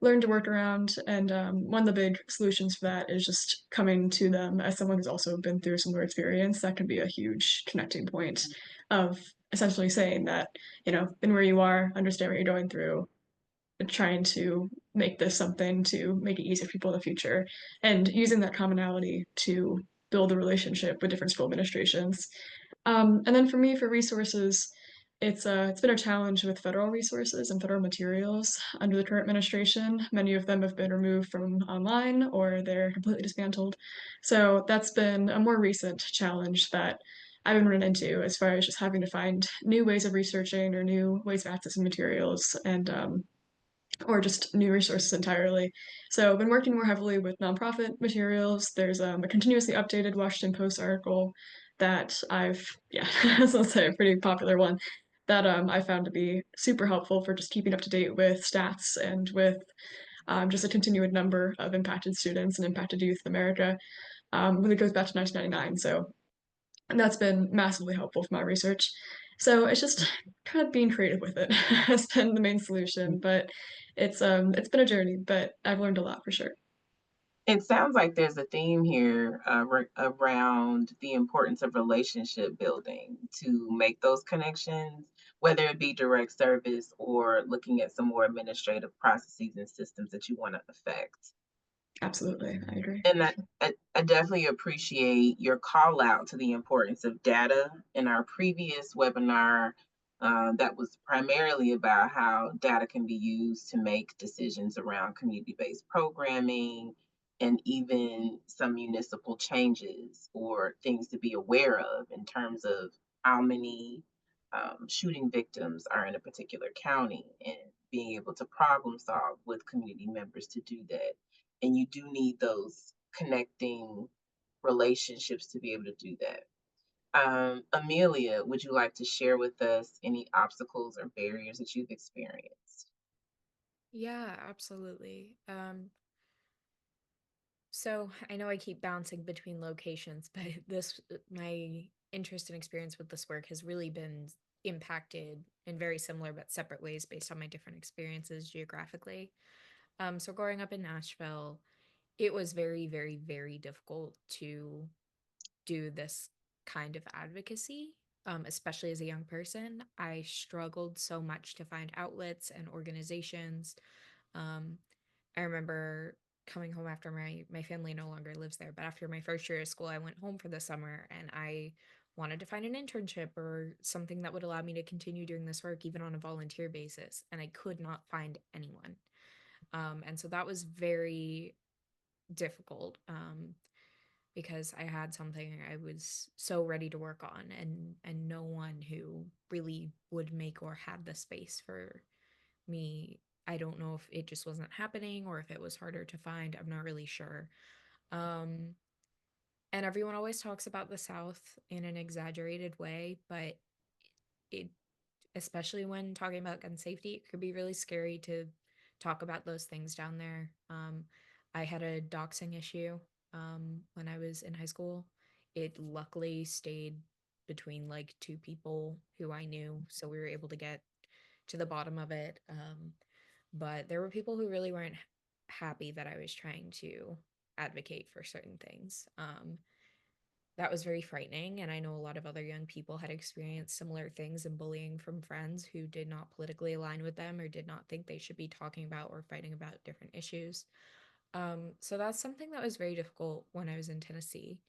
learned to work around. And one of the big solutions for that is just coming to them as someone who's also been through a similar experience. That can be a huge connecting point of essentially saying that, been where you are, understand what you're going through, trying to make this something to make it easier for people in the future, and using that commonality to build a relationship with different school administrations. And then for me, for resources, it's been a challenge with federal resources and federal materials under the current administration. Many of them have been removed from online, or they're completely dismantled. So that's been a more recent challenge that I've been running into, as far as just having to find new ways of researching or new ways of accessing materials, and or just new resources entirely. So I've been working more heavily with nonprofit materials. There's a continuously updated Washington Post article that yeah, I'll say a pretty popular one, that I found to be super helpful for just keeping up to date with stats and with just a continued number of impacted students and impacted youth in America. Really goes back to 1999. So, and that's been massively helpful for my research. So it's just kind of being creative with it has been the main solution, but it's been a journey, but I've learned a lot for sure. It sounds like there's a theme here around the importance of relationship building to make those connections, whether it be direct service or looking at some more administrative processes and systems that you want to affect. Absolutely, I agree. And I definitely appreciate your call out to the importance of data. In our previous webinar, that was primarily about how data can be used to make decisions around community-based programming, and even some municipal changes or things to be aware of in terms of how many shooting victims are in a particular county, and being able to problem solve with community members to do that. And you do need those connecting relationships to be able to do that. Amelia, would you like to share with us any obstacles or barriers that you've experienced? Yeah, absolutely. So I know I keep bouncing between locations, but my interest and experience with this work has really been impacted in very similar but separate ways based on my different experiences geographically. So growing up in Nashville, it was very, very, very difficult to do this kind of advocacy, especially as a young person. I struggled so much to find outlets and organizations. Um, I remember coming home after my family no longer lives there, but after my first year of school, I went home for the summer and I wanted to find an internship or something that would allow me to continue doing this work even on a volunteer basis, and I could not find anyone. And so that was very difficult. Because I had something I was so ready to work on, and no one who really would make or had the space for me. I don't know if it just wasn't happening or if it was harder to find. I'm not really sure. Um, and everyone always talks about the South in an exaggerated way, but it, especially when talking about gun safety, it could be really scary to talk about those things down there. I had a doxing issue when I was in high school. It luckily stayed between like two people who I knew, so we were able to get to the bottom of it. But there were people who really weren't happy that I was trying to advocate for certain things. That was very frightening, and I know a lot of other young people had experienced similar things and bullying from friends who did not politically align with them or did not think they should be talking about or fighting about different issues. So that's something that was very difficult when I was in Tennessee.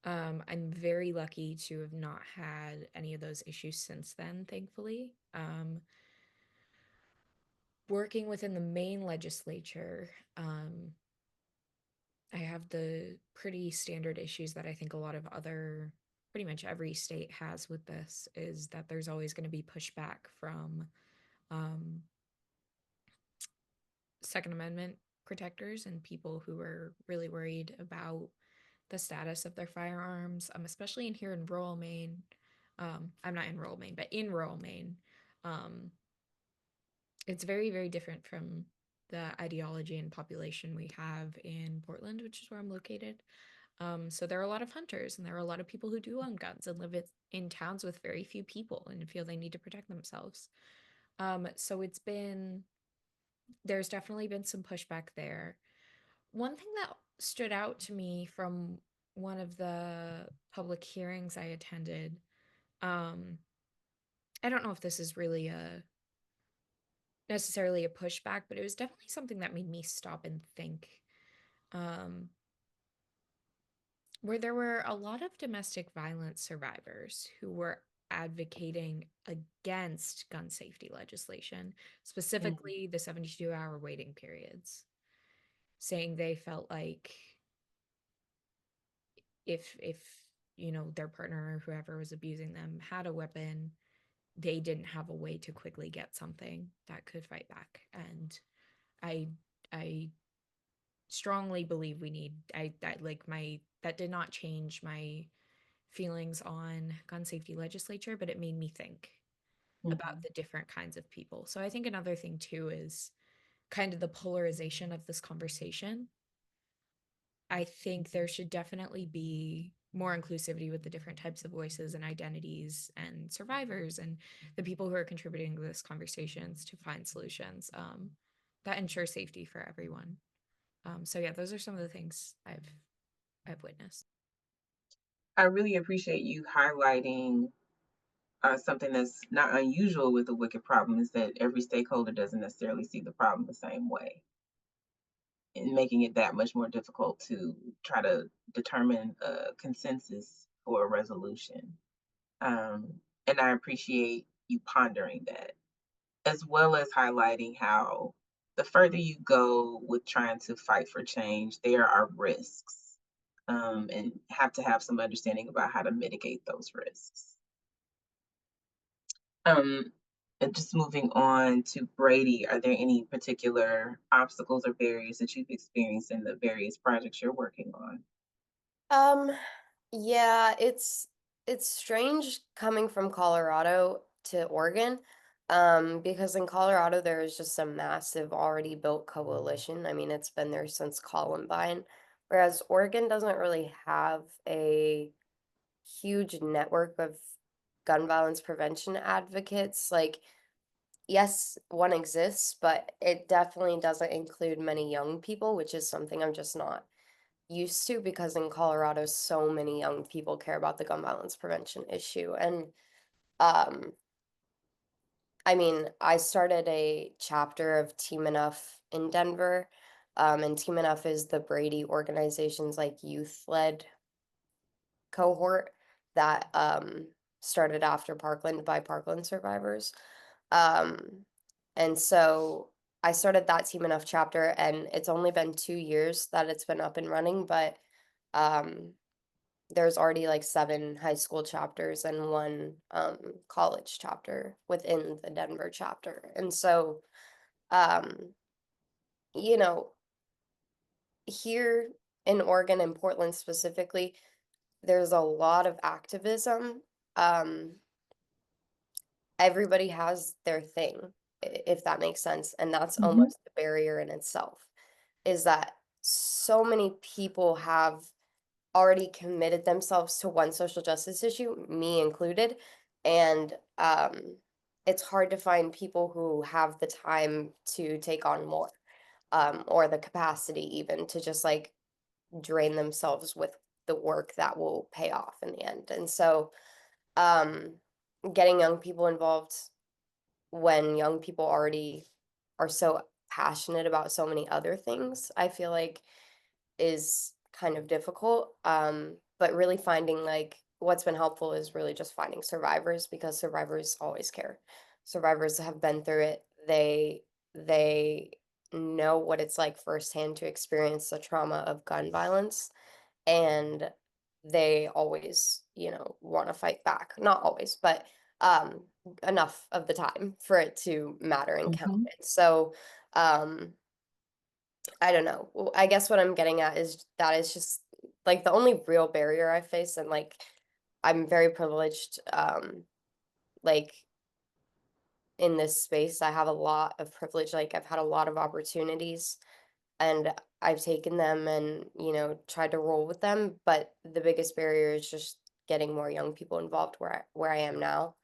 I'm very lucky to have not had any of those issues since then, thankfully. Working within the Maine legislature, I have the pretty standard issues that I think a lot of other, pretty much every state has with this, is that there's always going to be pushback from um, Second Amendment protectors and people who are really worried about the status of their firearms, especially in here in rural Maine. I'm not in rural Maine, but in rural Maine, um, it's very, very different from the ideology and population we have in Portland, which is where I'm located. So there are a lot of hunters and there are a lot of people who do own guns and live in towns with very few people and feel they need to protect themselves. So there's definitely been some pushback there. One thing that stood out to me from one of the public hearings I attended, um, I don't know if this is really necessarily a pushback, but it was definitely something that made me stop and think. Um, where there were a lot of domestic violence survivors who were advocating against gun safety legislation, Mhm. specifically the 72-hour waiting periods, saying they felt like if their partner or whoever was abusing them had a weapon, they didn't have a way to quickly get something that could fight back. And I I strongly believe we need I that like my that did not change my feelings on gun safety legislature, but it made me think about Mhm. the different kinds of people. So I think another thing too is kind of the polarization of this conversation. I think there should definitely be more inclusivity with the different types of voices and identities and survivors and the people who are contributing to this conversations to find solutions that ensure safety for everyone. So yeah, those are some of the things I've witnessed. I really appreciate you highlighting something that's not unusual with the wicked problem is that every stakeholder doesn't necessarily see the problem the same way, and making it that much more difficult to try to determine a consensus for a resolution. And I appreciate you pondering that, as well as highlighting how the further you go with trying to fight for change, there are risks, and have to have some understanding about how to mitigate those risks. Um, and just moving on to Brady, are there any particular obstacles or barriers that you've experienced in the various projects you're working on? Um, yeah, it's strange coming from Colorado to Oregon, because in Colorado there is just a massive already built coalition. I mean, it's been there since Columbine, whereas Oregon doesn't really have a huge network of gun violence prevention advocates. Like yes, one exists, but it definitely doesn't include many young people, which is something I'm just not used to because in Colorado, so many young people care about the gun violence prevention issue. And um, I mean, I started a chapter of Team Enough in Denver, and Team Enough is the Brady organization's like youth-led cohort that started after Parkland by Parkland survivors. Um, and so I started that Team Enough chapter, and it's only been 2 years that it's been up and running, but um, there's already like 7 high school chapters and 1 college chapter within the Denver chapter. And so, um, you know, here in Oregon and Portland specifically, there's a lot of activism. Um, everybody has their thing, if that makes sense. And that's Mhm. almost a barrier in itself, is that so many people have already committed themselves to one social justice issue, me included. And it's hard to find people who have the time to take on more, or the capacity even to just like drain themselves with the work that will pay off in the end. And so um, getting young people involved when young people already are so passionate about so many other things, I feel like is kind of difficult. But really finding like what's been helpful is really just finding survivors because survivors always care. Survivors have been through it. They know what it's like firsthand to experience the trauma of gun violence, and they always, want to fight back. Not always, but um enough of the time for it to matter and count. Mhm. And so um I don't know. Well, I guess what I'm getting at is that is just like the only real barrier I face, and like I'm very privileged, like in this space. I have a lot of privilege, like I've had a lot of opportunities and I've taken them and, tried to roll with them, but the biggest barrier is just getting more young people involved where I am now.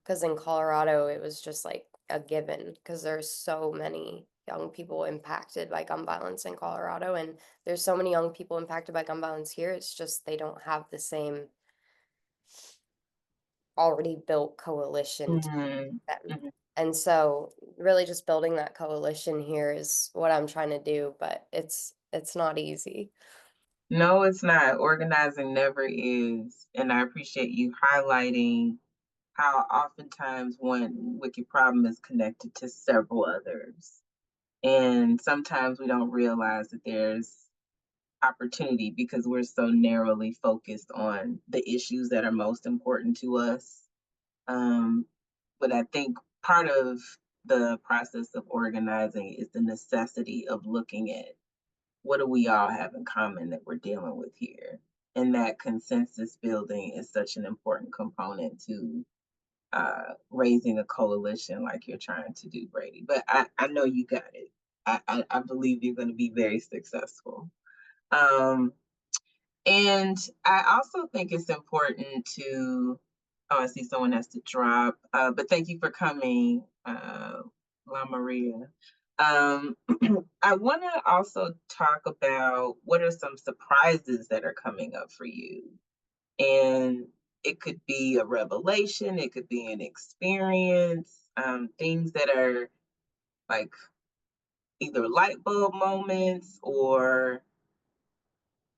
Because in Colorado, it was just like a given because there's so many young people impacted by gun violence in Colorado, and there's so many young people impacted by gun violence here. It's just they don't have the same already built coalition to Mhm. them. Mhm. And so really just building that coalition here is what I'm trying to do, but it's not easy. No, it's not. Organizing never is. And I appreciate you highlighting how oftentimes one wicked problem is connected to several others. And sometimes we don't realize that there's opportunity because we're so narrowly focused on the issues that are most important to us. Um, but I think part of the process of organizing is the necessity of looking at what do we all have in common that we're dealing with here. And that consensus building is such an important component to raising a coalition like you're trying to do, Brady. But I know you got it. I believe you're going to be very successful. Um, and I also think it's important to, oh, I see someone has to drop, but thank you for coming, La Maria. Um, I want to also talk about what are some surprises that are coming up for you. And it could be a revelation, it could be an experience, things that are like either light bulb moments or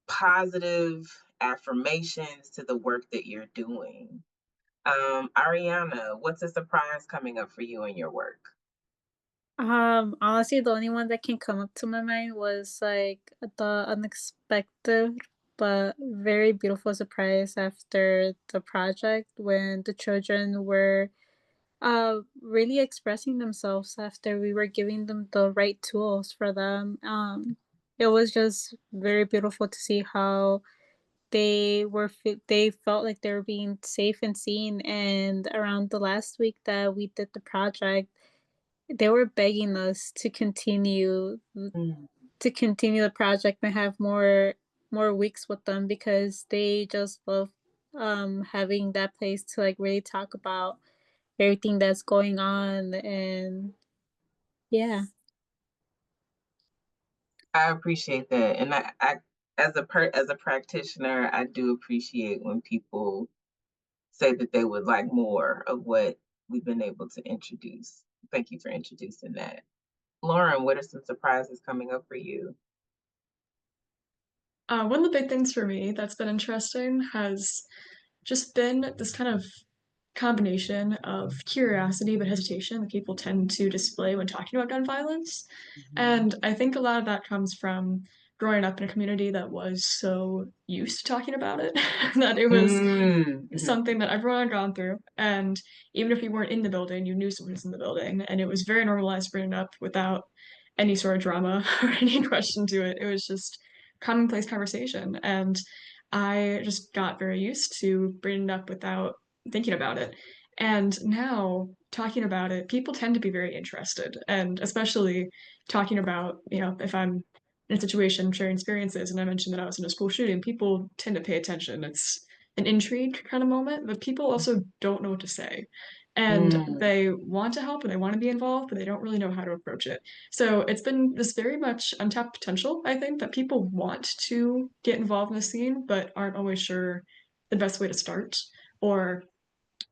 positive affirmations to the work that you're doing. Ariana, what's a surprise coming up for you in your work? Honestly, the only one that can come up to my mind was like the unexpected but very beautiful surprise after the project when the children were really expressing themselves after we were giving them the right tools for them. It was just very beautiful to see how they felt like they were being safe and seen, and around the last week that we did the project, they were begging us Mm, to continue the project and have more weeks with them because they just love having that place to like really talk about everything that's going on, and yeah. I appreciate that, and I as a practitioner, I do appreciate when people say that they would like more of what we've been able to introduce. Thank you for introducing that. Lauren, what are some surprises coming up for you? One of the big things for me that's been interesting has just been this kind of combination of curiosity but hesitation that people tend to display when talking about gun violence. Mhm. And I think a lot of that comes from growing up in a community that was so used to talking about it that it was Mm, mhm, something that everyone had gone through. And even if you weren't in the building, you knew someone was in the building. And it was very normalized bringing it up without any sort of drama or any question to it. It was just commonplace conversation. And I just got very used to bringing it up without thinking about it. And now talking about it, people tend to be very interested. And especially talking about, if I'm in a situation sharing experiences and I mentioned that I was in a school shooting, people tend to pay attention. It's an intrigue kind of moment, but people also don't know what to say. And mm, they want to help and they want to be involved, but they don't really know how to approach it. So it's been this very much untapped potential, I think, that people want to get involved in the scene, but aren't always sure the best way to start or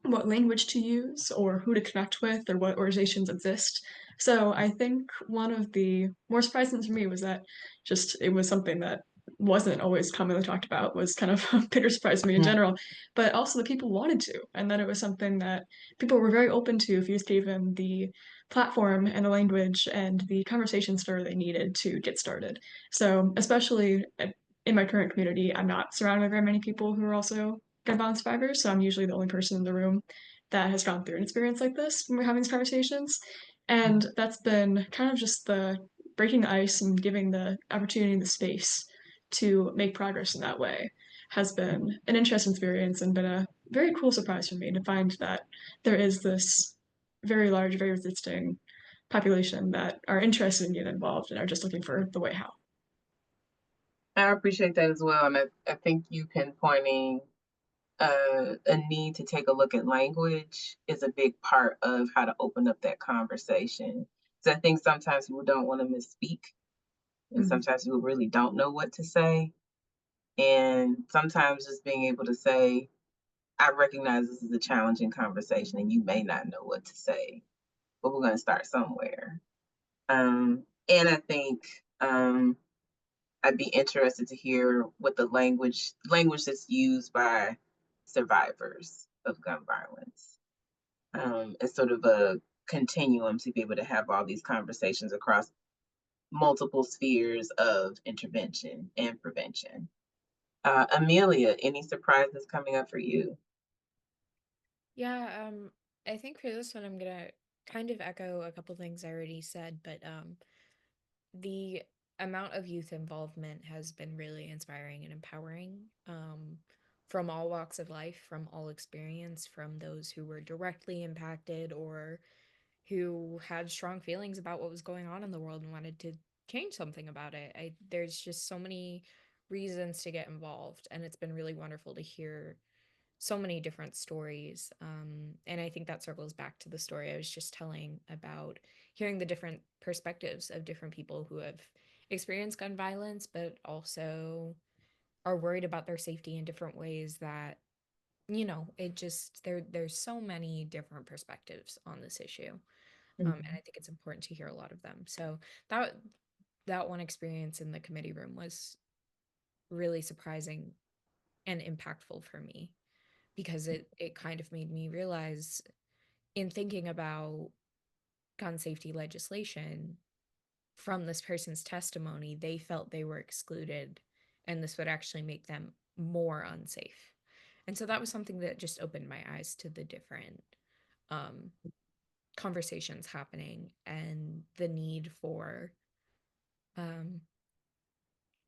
what language to use or who to connect with or what organizations exist. So I think one of the more surprising things for me was that just it was something that wasn't always commonly talked about, was kind of a bigger surprise to me in mm. general, but also that people wanted to, and that it was something that people were very open to if you just gave them the platform and the language and the conversation starter they needed to get started. So especially in my current community, I'm not surrounded by very many people who are also gun violence survivors, so I'm usually the only person in the room that has gone through an experience like this when we're having these conversations. And that's been kind of just the breaking the ice and giving the opportunity and the space to make progress in that way has been an interesting experience and been a very cool surprise for me to find that there is this very large, very resisting population that are interested in getting involved and are just looking for the way how. I appreciate that as well, and I think you pinpointing a need to take a look at language is a big part of how to open up that conversation. So I think sometimes people don't want to misspeak, and Mhm. sometimes people really don't know what to say. And sometimes just being able to say, I recognize this is a challenging conversation and you may not know what to say, but we're going to start somewhere. And I think I'd be interested to hear what the language that's used by survivors of gun violence. It's sort of a continuum to be able to have all these conversations across multiple spheres of intervention and prevention. Amelia, any surprises coming up for you? Yeah, I think for this one I'm gonna kind of echo a couple things I already said, but the amount of youth involvement has been really inspiring and empowering, from all walks of life, from all experience, from those who were directly impacted or who had strong feelings about what was going on in the world and wanted to change something about it. There's just so many reasons to get involved, and it's been really wonderful to hear so many different stories. And I think that circles back to the story I was just telling about hearing the different perspectives of different people who have experienced gun violence, but also are worried about their safety in different ways that, it just there's so many different perspectives on this issue. And I think it's important to hear a lot of them. So that that one experience in the committee room was really surprising and impactful for me because it kind of made me realize in thinking about gun safety legislation from this person's testimony, they felt they were excluded and this would actually make them more unsafe. And so that was something that just opened my eyes to the different um, conversations happening and the need for, um,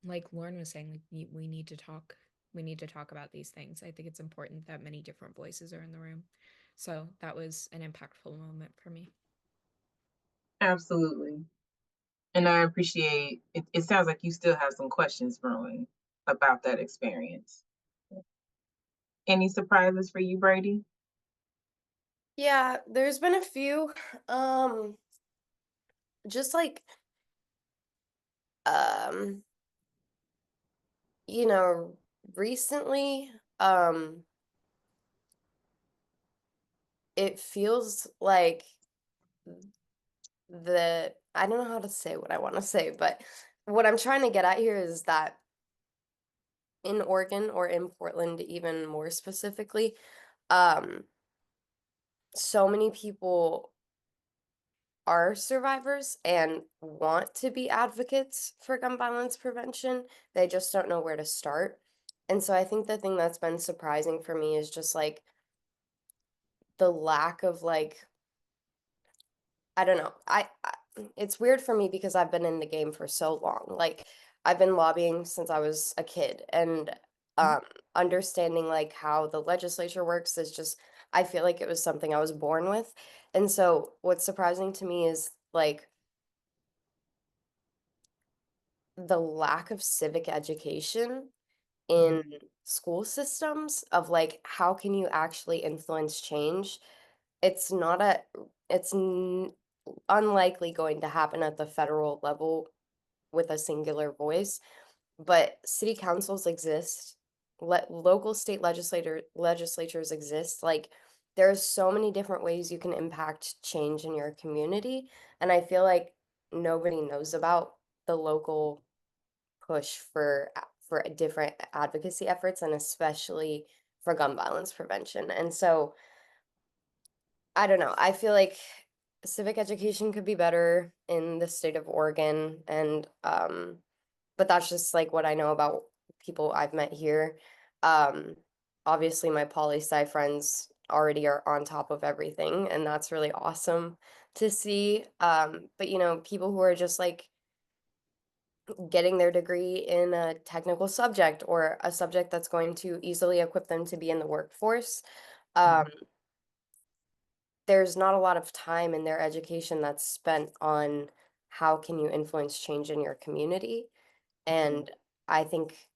like Lauren was saying, like we need to talk. We need to talk about these things. I think it's important that many different voices are in the room. So that was an impactful moment for me. Absolutely. And I appreciate it. It sounds like you still have some questions brewing about that experience. Any surprises for you, Brady? Yeah, there's been a few. Um, just like um, you know, recently, it feels like I don't know how to say what I want to say, but what I'm trying to get at here is that in Oregon or in Portland, even more specifically, um, so many people are survivors and want to be advocates for gun violence prevention. They just don't know where to start. And so I think the thing that's been surprising for me is just like the lack of like, I don't know. It's weird for me because I've been in the game for so long. Like I've been lobbying since I was a kid, and um understanding like how the legislature works is just, I feel like it was something I was born with. And so what's surprising to me is like the lack of civic education in school systems of like how can you actually influence change. It's not a it's unlikely going to happen at the federal level with a singular voice, but city councils exist, local state legislatures exist. Like there's so many different ways you can impact change in your community, and I feel like nobody knows about the local push for different advocacy efforts, and especially for gun violence prevention. And so I don't know. I feel like civic education could be better in the state of Oregon, and but that's just like what I know about people I've met here. Um Obviously my poli sci friends already are on top of everything, and that's really awesome to see. But people who are just like getting their degree in a technical subject or a subject that's going to easily equip them to be in the workforce, um there's not a lot of time in their education that's spent on how can you influence change in your community. And I think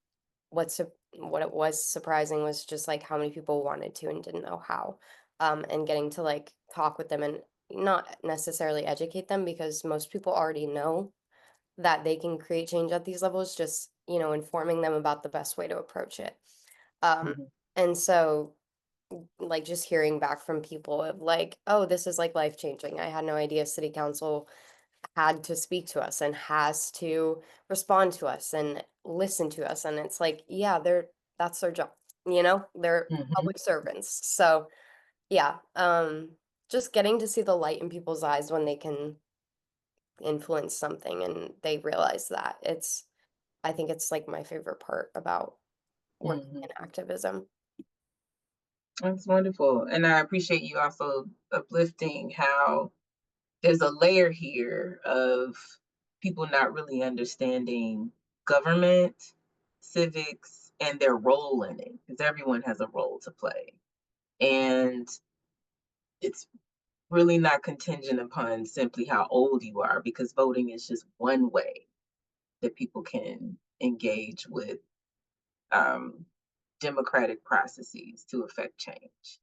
what it was surprising was just like how many people wanted to and didn't know how. And getting to like talk with them and not necessarily educate them, because most people already know that they can create change at these levels, just informing them about the best way to approach it. um Mhm. and so like just hearing back from people of like, oh, this is like life changing. I had no idea city council had to speak to us and has to respond to us and listen to us. And it's like, yeah, that's their job, they're Mhm. public servants. So yeah, just getting to see the light in people's eyes when they can influence something and they realize that, I think it's like my favorite part about working Mhm. in activism. That's wonderful. And I appreciate you also uplifting how there's a layer here of people not really understanding government, civics, and their role in it, because everyone has a role to play. And it's really not contingent upon simply how old you are, because voting is just one way that people can engage with um, democratic processes to affect change.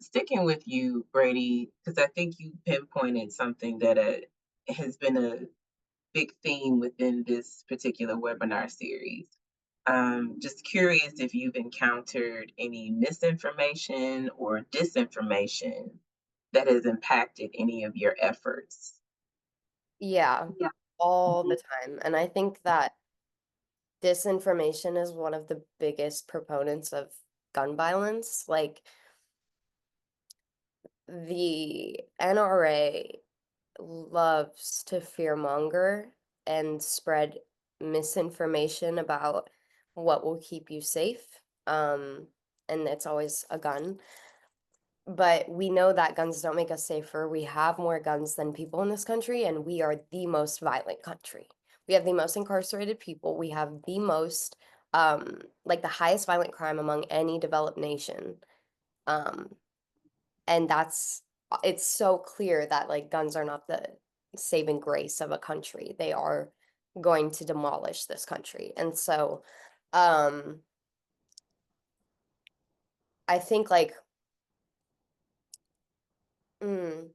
Sticking with you, Brady, because I think you pinpointed something that has been a big theme within this particular webinar series. Just curious if you've encountered any misinformation or disinformation that has impacted any of your efforts. Yeah, Yeah. all Mhm. the time. And I think that disinformation is one of the biggest proponents of gun violence. Like the NRA loves to fearmonger and spread misinformation about what will keep you safe. And it's always a gun. But we know that guns don't make us safer. We have more guns than people in this country, and we are the most violent country. We have the most incarcerated people. We have the most, like the highest violent crime among any developed nation. Um, and it's so clear that like guns are not the saving grace of a country. They are going to demolish this country. And so, um, I think like Mm.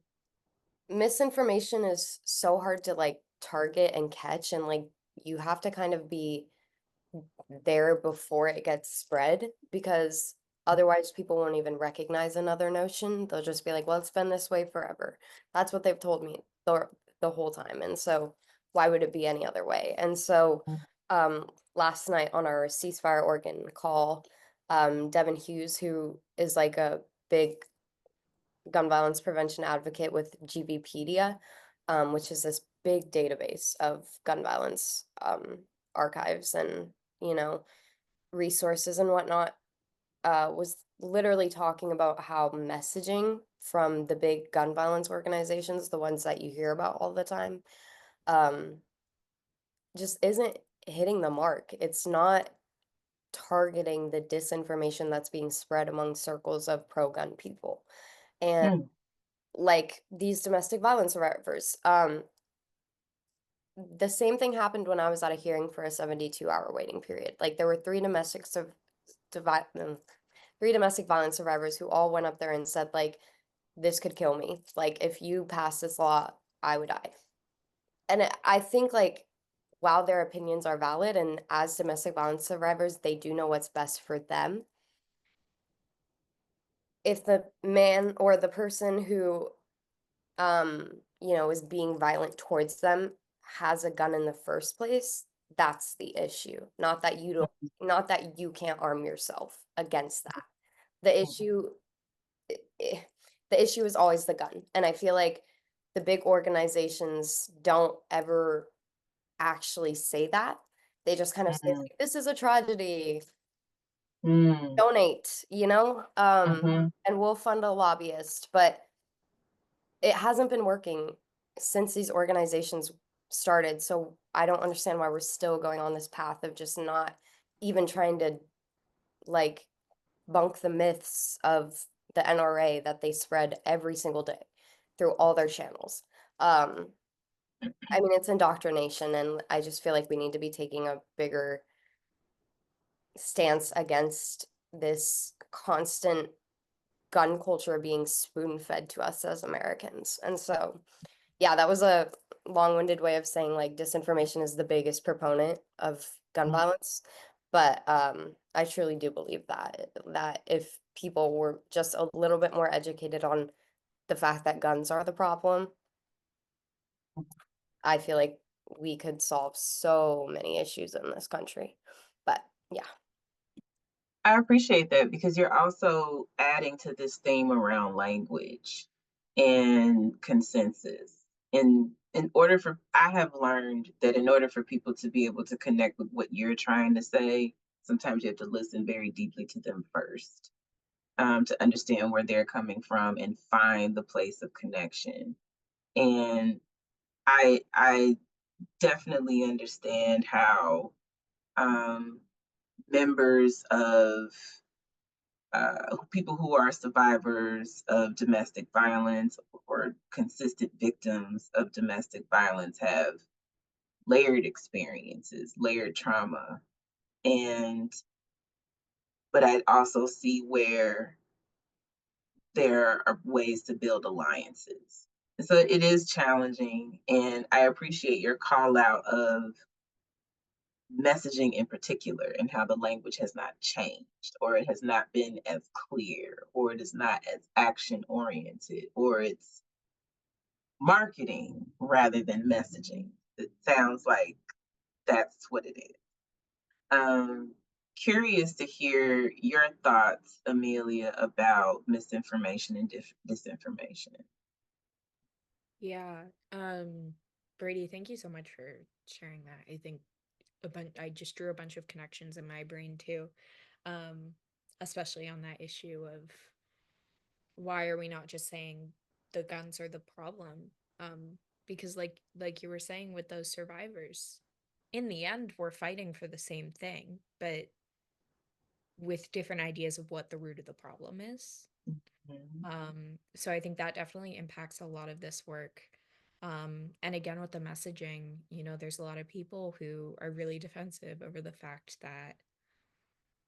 Misinformation is so hard to like target and catch, and like you have to kind of be there before it gets spread, because otherwise people won't even recognize another notion. They'll just be like, well, it's been this way forever. That's what they've told me the whole time. And so why would it be any other way? And so last night on our ceasefire organ call, Devin Hughes, who is like a big gun violence prevention advocate with GVpedia, which is this big database of gun violence archives and, you know, resources and whatnot, was literally talking about how messaging from the big gun violence organizations, the ones that you hear about all the time, um, just isn't hitting the mark. It's not targeting the disinformation that's being spread among circles of pro-gun people. And Mm, like these domestic violence survivors, the same thing happened when I was at a hearing for a 72-hour waiting period. Like there were three domestic violence survivors who all went up there and said like, this could kill me. Like if you pass this law, I would die. And I think like while their opinions are valid, and as domestic violence survivors, they do know what's best for them. If the man or the person who is being violent towards them has a gun in the first place, that's the issue. Not that you can't arm yourself against that. The issue eh, the issue is always the gun. And I feel like the big organizations don't ever actually say that. They just kind of say mm, like, this is a tragedy, mm, donate, mhm, and we'll fund a lobbyist. But it hasn't been working since these organizations started. So I don't understand why we're still going on this path of just not even trying to like bunk the myths of the NRA that they spread every single day through all their channels. Um, I mean, it's indoctrination, and I just feel like we need to be taking a bigger stance against this constant gun culture being spoon fed to us as Americans. And so, yeah, that was a long-winded way of saying like disinformation is the biggest proponent of gun mm. violence. But I truly do believe that if people were just a little bit more educated on the fact that guns are the problem, I feel like we could solve so many issues in this country. But yeah. I appreciate that because you're also adding to this theme around language and consensus. In order for I have learned that in order for people to be able to connect with what you're trying to say, sometimes you have to listen very deeply to them first, to understand where they're coming from and find the place of connection. And I definitely understand how um, members of people who are survivors of domestic violence or consistent victims of domestic violence have layered experiences, layered trauma. And, but I also see where there are ways to build alliances. And so it is challenging. And I appreciate your call out of messaging in particular and how the language has not changed or it has not been as clear or it is not as action oriented or it's marketing rather than messaging. It sounds like that's what it is. Um, Curious to hear your thoughts, Amelia, about misinformation and disinformation. Yeah. Brady, thank you so much for sharing that. I think I just drew a bunch of connections in my brain too. Um, Especially on that issue of why are we not just saying the guns are the problem? Because like you were saying with those survivors, in the end we're fighting for the same thing, but with different ideas of what the root of the problem is. Mhm. So I think that definitely impacts a lot of this work. And again, with the messaging, there's a lot of people who are really defensive over the fact that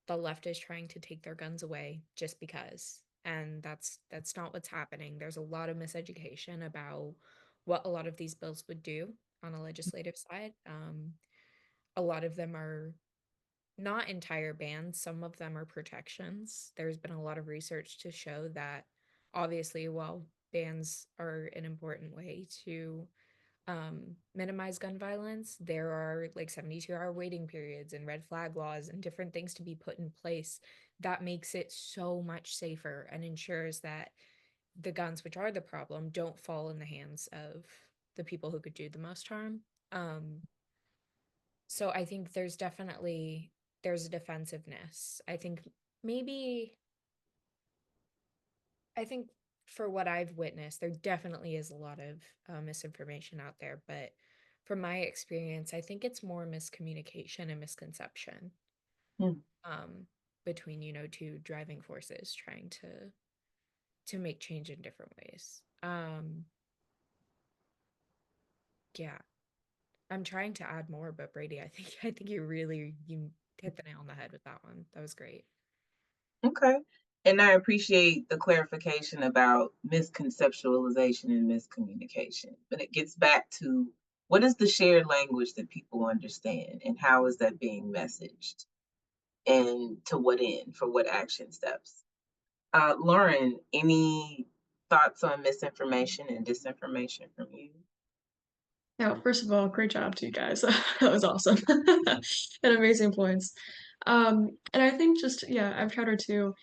the left is trying to take their guns away just because. and that's not what's happening. There's a lot of miseducation about what a lot of these bills would do on a legislative side. A lot of them are not entire bans, some of them are protections. There's been a lot of research to show that obviously, while bans are an important way to minimize gun violence, there are like 72-hour waiting periods and red flag laws and different things to be put in place that makes it so much safer and ensures that the guns, which are the problem, don't fall in the hands of the people who could do the most harm. So I think there's a defensiveness. Maybe I think for what I've witnessed, there definitely is a lot of misinformation out there, but from my experience, I think it's more miscommunication and misconception Mm. um, between, two driving forces trying to make change in different ways. Yeah, I'm trying to add more, but Brady, I think you hit the nail on the head with that one. That was great. Okay. And I appreciate the clarification about misconceptualization and miscommunication. But it gets back to what is the shared language that people understand and how is that being messaged and to what end, for what action steps? Lauren, any thoughts on misinformation and disinformation from you? Now, first of all, great job to you guys. That was awesome. And amazing points. And I think just, yeah, I've countered too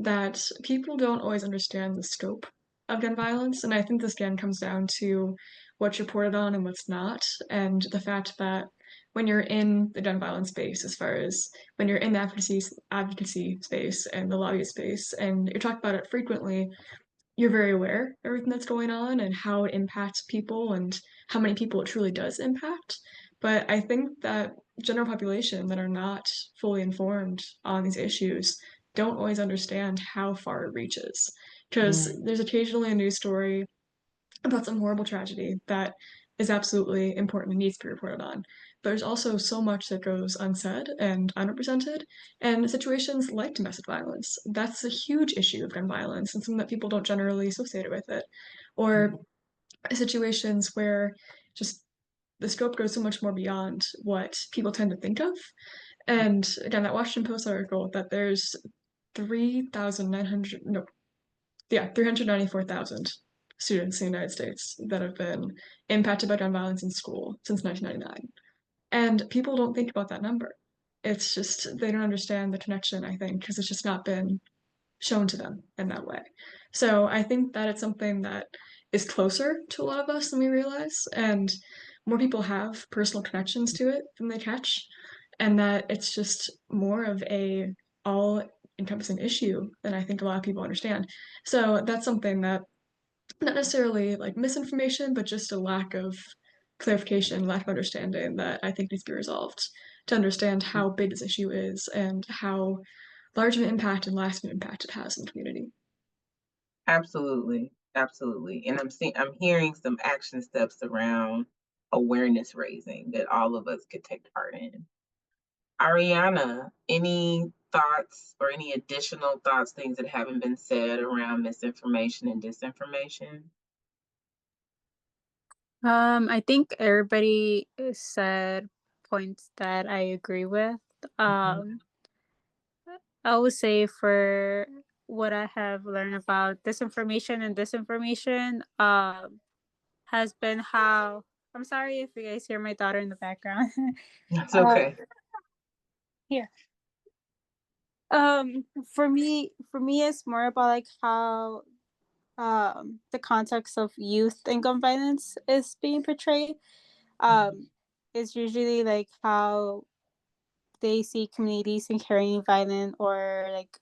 that people don't always understand the scope of gun violence. And I think this again comes down to what's reported on and what's not. And the fact that when you're in the gun violence space, as far as when you're in the advocacy space and the lobbyist space, and you're talking about it frequently, you're very aware of everything that's going on and how it impacts people and how many people it truly does impact. But I think that general population that are not fully informed on these issues don't always understand how far it reaches. Because Mm. there's occasionally a news story about some horrible tragedy that is absolutely important and needs to be reported on. But there's also so much that goes unsaid and unrepresented, and situations like domestic violence. That's a huge issue of gun violence and something that people don't generally associate with it. Or situations where just the scope goes so much more beyond what people tend to think of. And again, that Washington Post article that there's 3,900, no, yeah, 394,000 students in the United States that have been impacted by gun violence in school since 1999. And people don't think about that number. It's just, they don't understand the connection, I think, because it's just not been shown to them in that way. So I think that it's something that is closer to a lot of us than we realize, and more people have personal connections to it than they catch, and that it's just more of a all encompassing issue than I think a lot of people understand. So that's something that not necessarily like misinformation, but just a lack of clarification, lack of understanding that I think needs to be resolved to understand how big this issue is and how large of an impact and lasting impact it has in the community. Absolutely, absolutely. And I'm hearing some action steps around awareness raising that all of us could take part in. Ariana, any thoughts or any additional thoughts, things that haven't been said around misinformation and disinformation? I think everybody said points that I agree with. Mhm. Um, I would say for what I have learned about disinformation and disinformation, has been how I'm sorry if you guys hear my daughter in the background. That's uh, okay. here. For me, it's more about like how the context of youth and gun violence is being portrayed. Um, it's usually like how they see communities inherently violent or like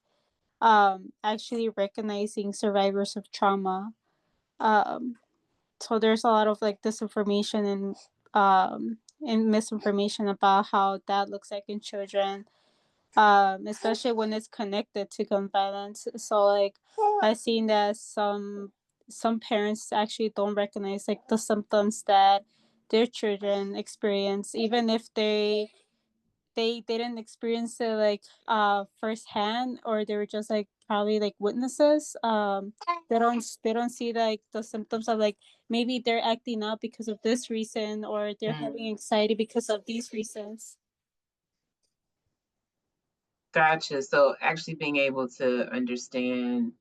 actually recognizing survivors of trauma. Um, so there's a lot of like disinformation and misinformation about how that looks like in children, especially when it's connected to gun violence. So like I've seen that some parents actually don't recognize like the symptoms that their children experience, even if they didn't experience it like firsthand, or they were just like probably like witnesses. They don't see like the symptoms of like maybe they're acting up because of this reason or they're having anxiety because of these reasons. Gotcha. So actually being able to understand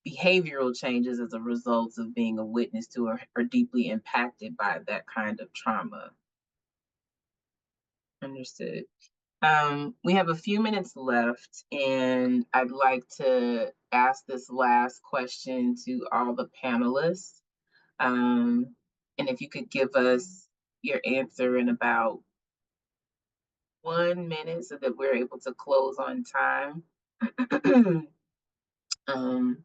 behavioral changes as a result of being a witness to or deeply impacted by that kind of trauma. Understood. We have a few minutes left, and I'd like to ask this last question to all the panelists. And if you could give us your answer in about 1 minute so that we're able to close on time. um,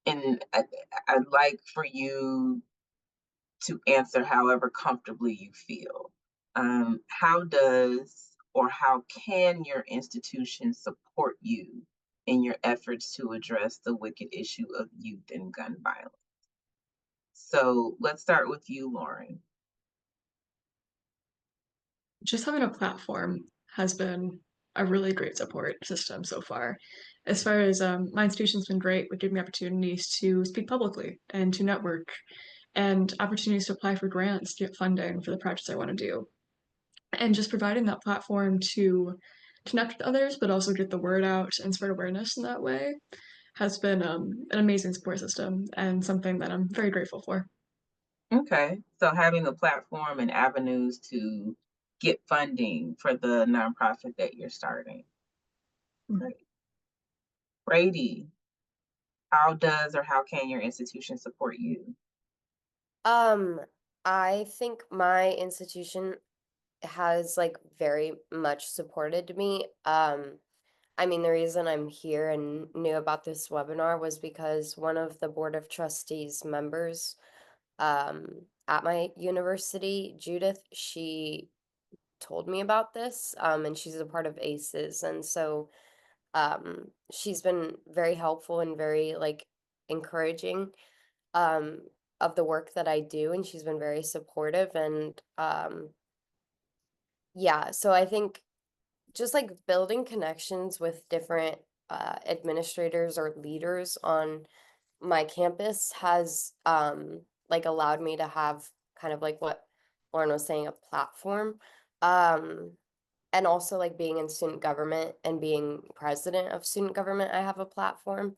and I'd like for you to answer however comfortably you feel. How does or how can your institution support you in your efforts to address the wicked issue of youth and gun violence? So let's start with you, Lauren. Just having a platform has been a really great support system so far. As far as my institution's been great with giving me opportunities to speak publicly and to network and opportunities to apply for grants to get funding for the projects I want to do. And just providing that platform to connect with others, but also get the word out and spread awareness in that way has been an amazing support system and something that I'm very grateful for. Okay, so having a platform and avenues to get funding for the nonprofit that you're starting. Great. Brady, how does or how can your institution support you? I think my institution has like very much supported me. I mean, the reason I'm here and knew about this webinar was because one of the Board of Trustees members at my university, Judith, she told me about this, and she's a part of ACEs. And so she's been very helpful and very like encouraging um, of the work that I do, and she's been very supportive. And yeah, so I think just like building connections with different administrators or leaders on my campus has like allowed me to have kind of like what Lauren was saying, a platform. Um, and also like being in student government and being president of student government, I have a platform.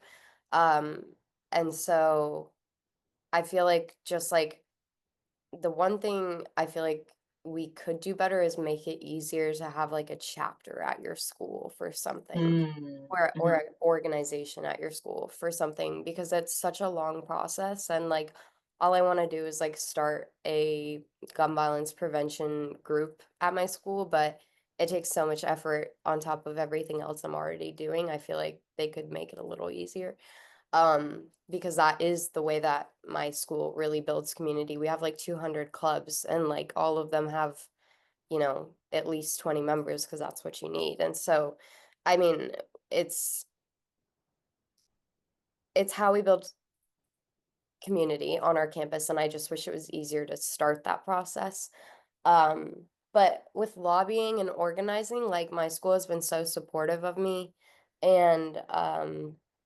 Um, and so I feel like just like the one thing I feel like we could do better is make it easier to have like a chapter at your school for something or an organization at your school for something because it's such a long process and like all I want to do is like start a gun violence prevention group at my school, but it takes so much effort on top of everything else I'm already doing. I feel like they could make it a little easier because that is the way that my school really builds community. We have like 200 clubs and like all of them have, you know, at least 20 members because that's what you need. And so, I mean, it's how we build community on our campus, and I just wish it was easier to start that process. But with lobbying and organizing, like my school has been so supportive of me and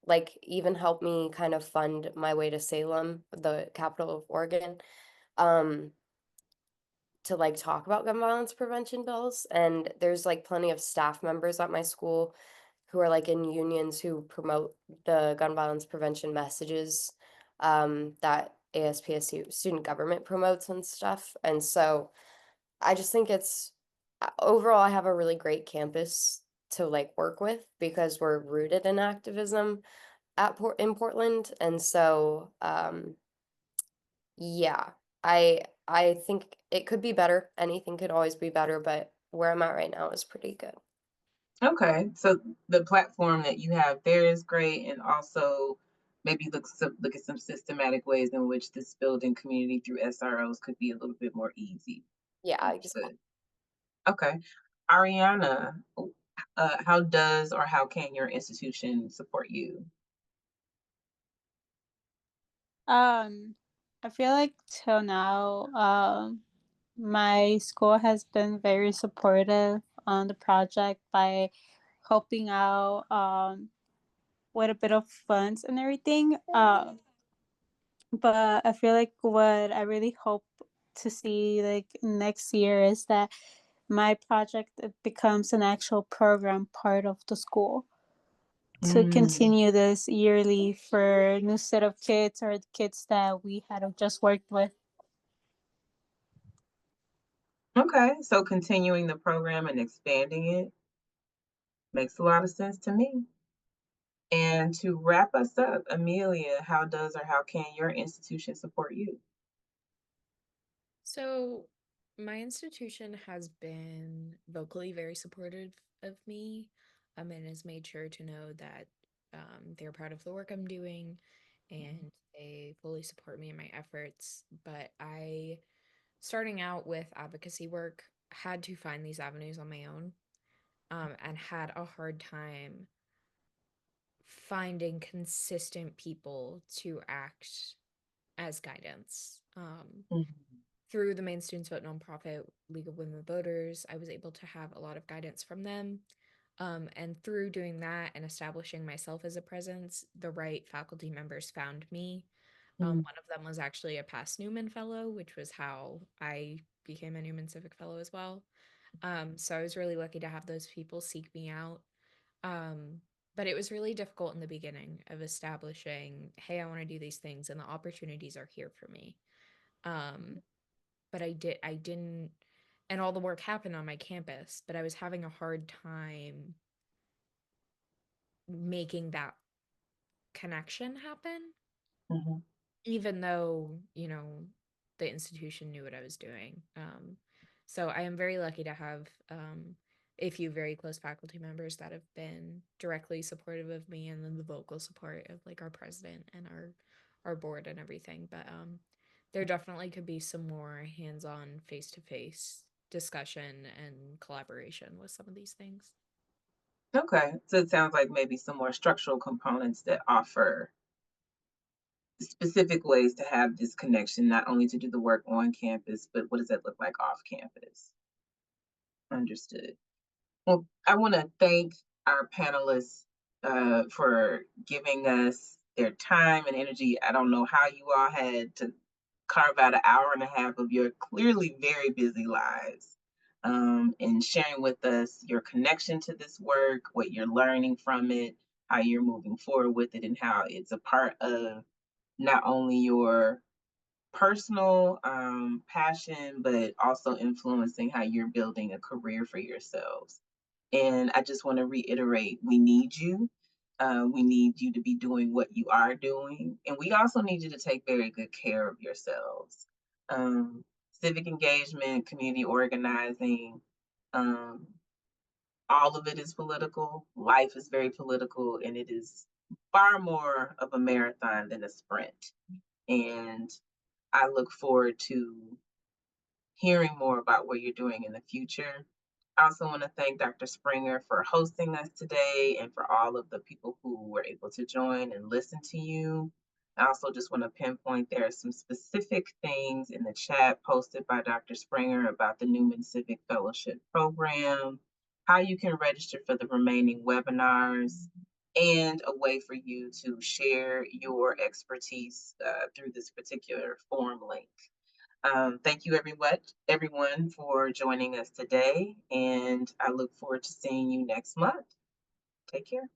like even helped me kind of fund my way to Salem, the capital of Oregon, um, to like talk about gun violence prevention bills. And there's like plenty of staff members at my school who are like in unions who promote the gun violence prevention messages that ASPSU student government promotes and stuff. And so I just think it's overall, I have a really great campus to like work with because we're rooted in activism in Portland. And so yeah, I think it could be better. Anything could always be better, but where I'm at right now is pretty good. Okay, so the platform that you have there is great, and also maybe look at some systematic ways in which this building community through SROs could be a little bit more easy. Yeah, Understood. Okay, Ariana, how does or how can your institution support you? I feel like till now, my school has been very supportive on the project by helping out with a bit of funds and everything. But I feel like what I really hope to see like next year is that my project becomes an actual program part of the school to continue this yearly for a new set of kids or the kids that we had just worked with. Okay, so continuing the program and expanding it makes a lot of sense to me. And to wrap us up, Amelia, how does or how can your institution support you? So, my institution has been vocally very supportive of me, and has made sure to know that they're proud of the work I'm doing and they fully support me in my efforts. But starting out with advocacy work, had to find these avenues on my own, and had a hard time finding consistent people to act as guidance. Through the Maine Students Vote nonprofit League of Women Voters, I was able to have a lot of guidance from them. And through doing that and establishing myself as a presence, the right faculty members found me. One of them was actually a past Newman Fellow, which was how I became a Newman Civic Fellow as well. So I was really lucky to have those people seek me out. But it was really difficult in the beginning of establishing, hey, I want to do these things and the opportunities are here for me. But I didn't, and all the work happened on my campus, but I was having a hard time making that connection happen, Mhm. even though, the institution knew what I was doing. So I am very lucky to have a few very close faculty members that have been directly supportive of me, and then the vocal support of like our president and our board and everything. But there definitely could be some more hands-on, face-to-face discussion and collaboration with some of these things. Okay, so it sounds like maybe some more structural components that offer specific ways to have this connection, not only to do the work on campus, but what does that look like off campus? Understood. Well, I want to thank our panelists for giving us their time and energy. I don't know how you all had to carve out an hour and a half of your clearly very busy lives, and sharing with us your connection to this work, what you're learning from it, how you're moving forward with it, and how it's a part of not only your personal passion, but also influencing how you're building a career for yourselves. And I just want to reiterate, we need you. We need you to be doing what you are doing. And we also need you to take very good care of yourselves. Um, Civic engagement, community organizing, um, all of it is political. Life is very political, and it is far more of a marathon than a sprint. And I look forward to hearing more about what you're doing in the future. I also want to thank Dr. Springer for hosting us today and for all of the people who were able to join and listen to you. I also just want to pinpoint there are some specific things in the chat posted by Dr. Springer about the Newman Civic Fellowship Program, how you can register for the remaining webinars, and a way for you to share your expertise through this particular form link. Thank you, everyone, for joining us today, and I look forward to seeing you next month. Take care.